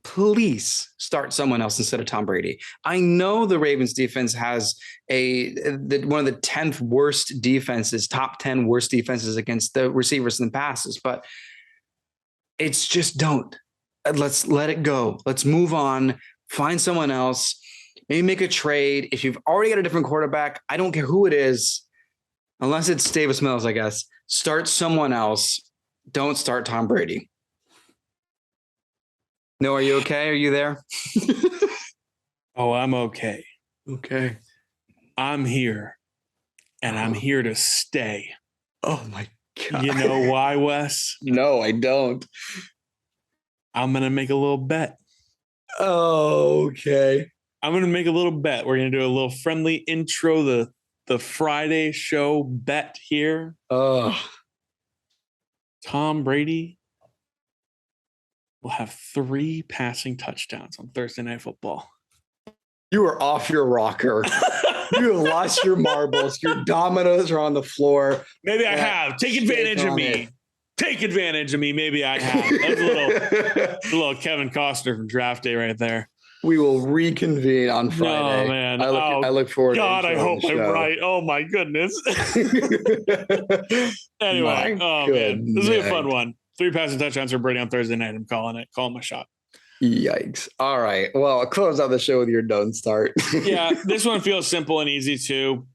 please start someone else instead of Tom Brady. I know the Ravens defense has one of the 10th worst defenses, top 10 worst defenses against the receivers and passes, but it's just don't. Let's let it go. Let's move on. Find someone else. Maybe make a trade. If you've already got a different quarterback, I don't care who it is, unless it's Davis Mills, I guess. Start someone else. Don't start Tom Brady. No, are you okay? Are you there? Oh, I'm okay. Okay. I'm here. And I'm here to stay. Oh, my God. You know why, Wes? No, I don't. I'm going to make a little bet. Oh, okay. I'm going to make a little bet. We're going to do a little friendly intro, the Friday show bet here. Oh. Tom Brady will have 3 passing touchdowns on Thursday Night Football. You are off your rocker. You have lost your marbles. Your dominoes are on the floor. Maybe I have. Take advantage of me. take advantage of me. Maybe I have. That's a little Kevin Costner from draft day right there. We will reconvene on Friday. Oh man. I look forward God, to I hope I'm right. Oh my goodness. Anyway, man. This will be a fun one. 3 passing touchdowns for Brady on Thursday night. I'm calling it. Calling my shot. Yikes. All right. Well, I'll close out the show with your don't start. Yeah, this one feels simple and easy too.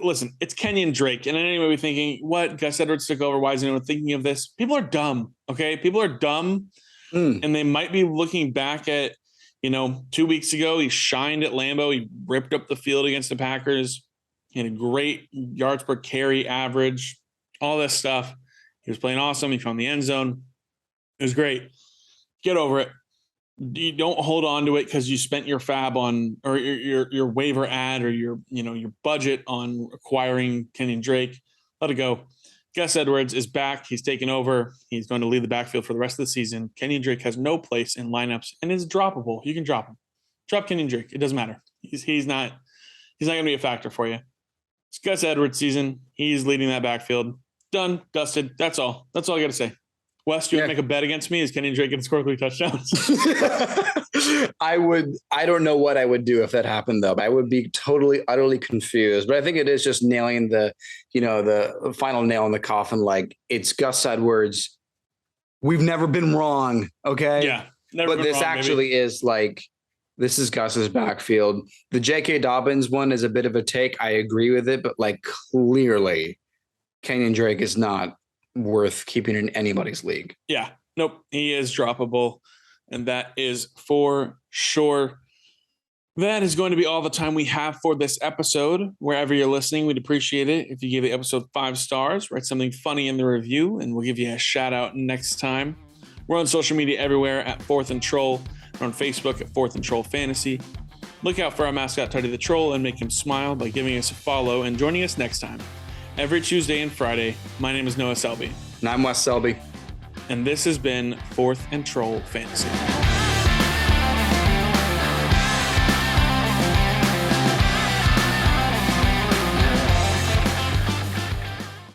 Listen, it's Kenyon Drake. And anyway, we're thinking, what? Gus Edwards took over. Why is anyone thinking of this? People are dumb. Okay. People are dumb. And they might be looking back at, 2 weeks ago, he shined at Lambeau. He ripped up the field against the Packers. He had a great yards per carry average, all this stuff. He was playing awesome. He found the end zone. It was great. Get over it. You don't hold on to it because you spent your fab on, or your waiver ad, or your budget on acquiring Kenyon Drake. Let it go. Gus Edwards is back. He's taken over. He's going to lead the backfield for the rest of the season. Kenyon Drake has no place in lineups and is droppable. You can drop him. Drop Kenyon Drake. It doesn't matter. He's not going to be a factor for you. It's Gus Edwards season. He's leading that backfield. Done. Dusted. That's all. That's all I got to say. Wes, do you want to make a bet against me? Is Kenyon Drake going to score 3 touchdowns? I don't know what I would do if that happened, though. I would be totally, utterly confused. But I think it is just nailing the final nail in the coffin. Like, it's Gus Edwards. We've never been wrong. Okay. Yeah. Never but this wrong, actually is like, this is Gus's backfield. The J.K. Dobbins one is a bit of a take. I agree with it. But like, clearly, Kenyon Drake is not worth keeping in anybody's league. Yeah. Nope. He is droppable. And that is for sure. That is going to be all the time we have for this episode. Wherever you're listening, we'd appreciate it if you gave the episode 5 stars, write something funny in the review, and we'll give you a shout out next time. We're on social media everywhere at 4th and Troll. We're on Facebook at 4th and Troll Fantasy. Look out for our mascot, Teddy the Troll, and make him smile by giving us a follow and joining us next time. Every Tuesday and Friday. My name is Noah Selby. And I'm Wes Selby. And this has been 4th and Troll Fantasy.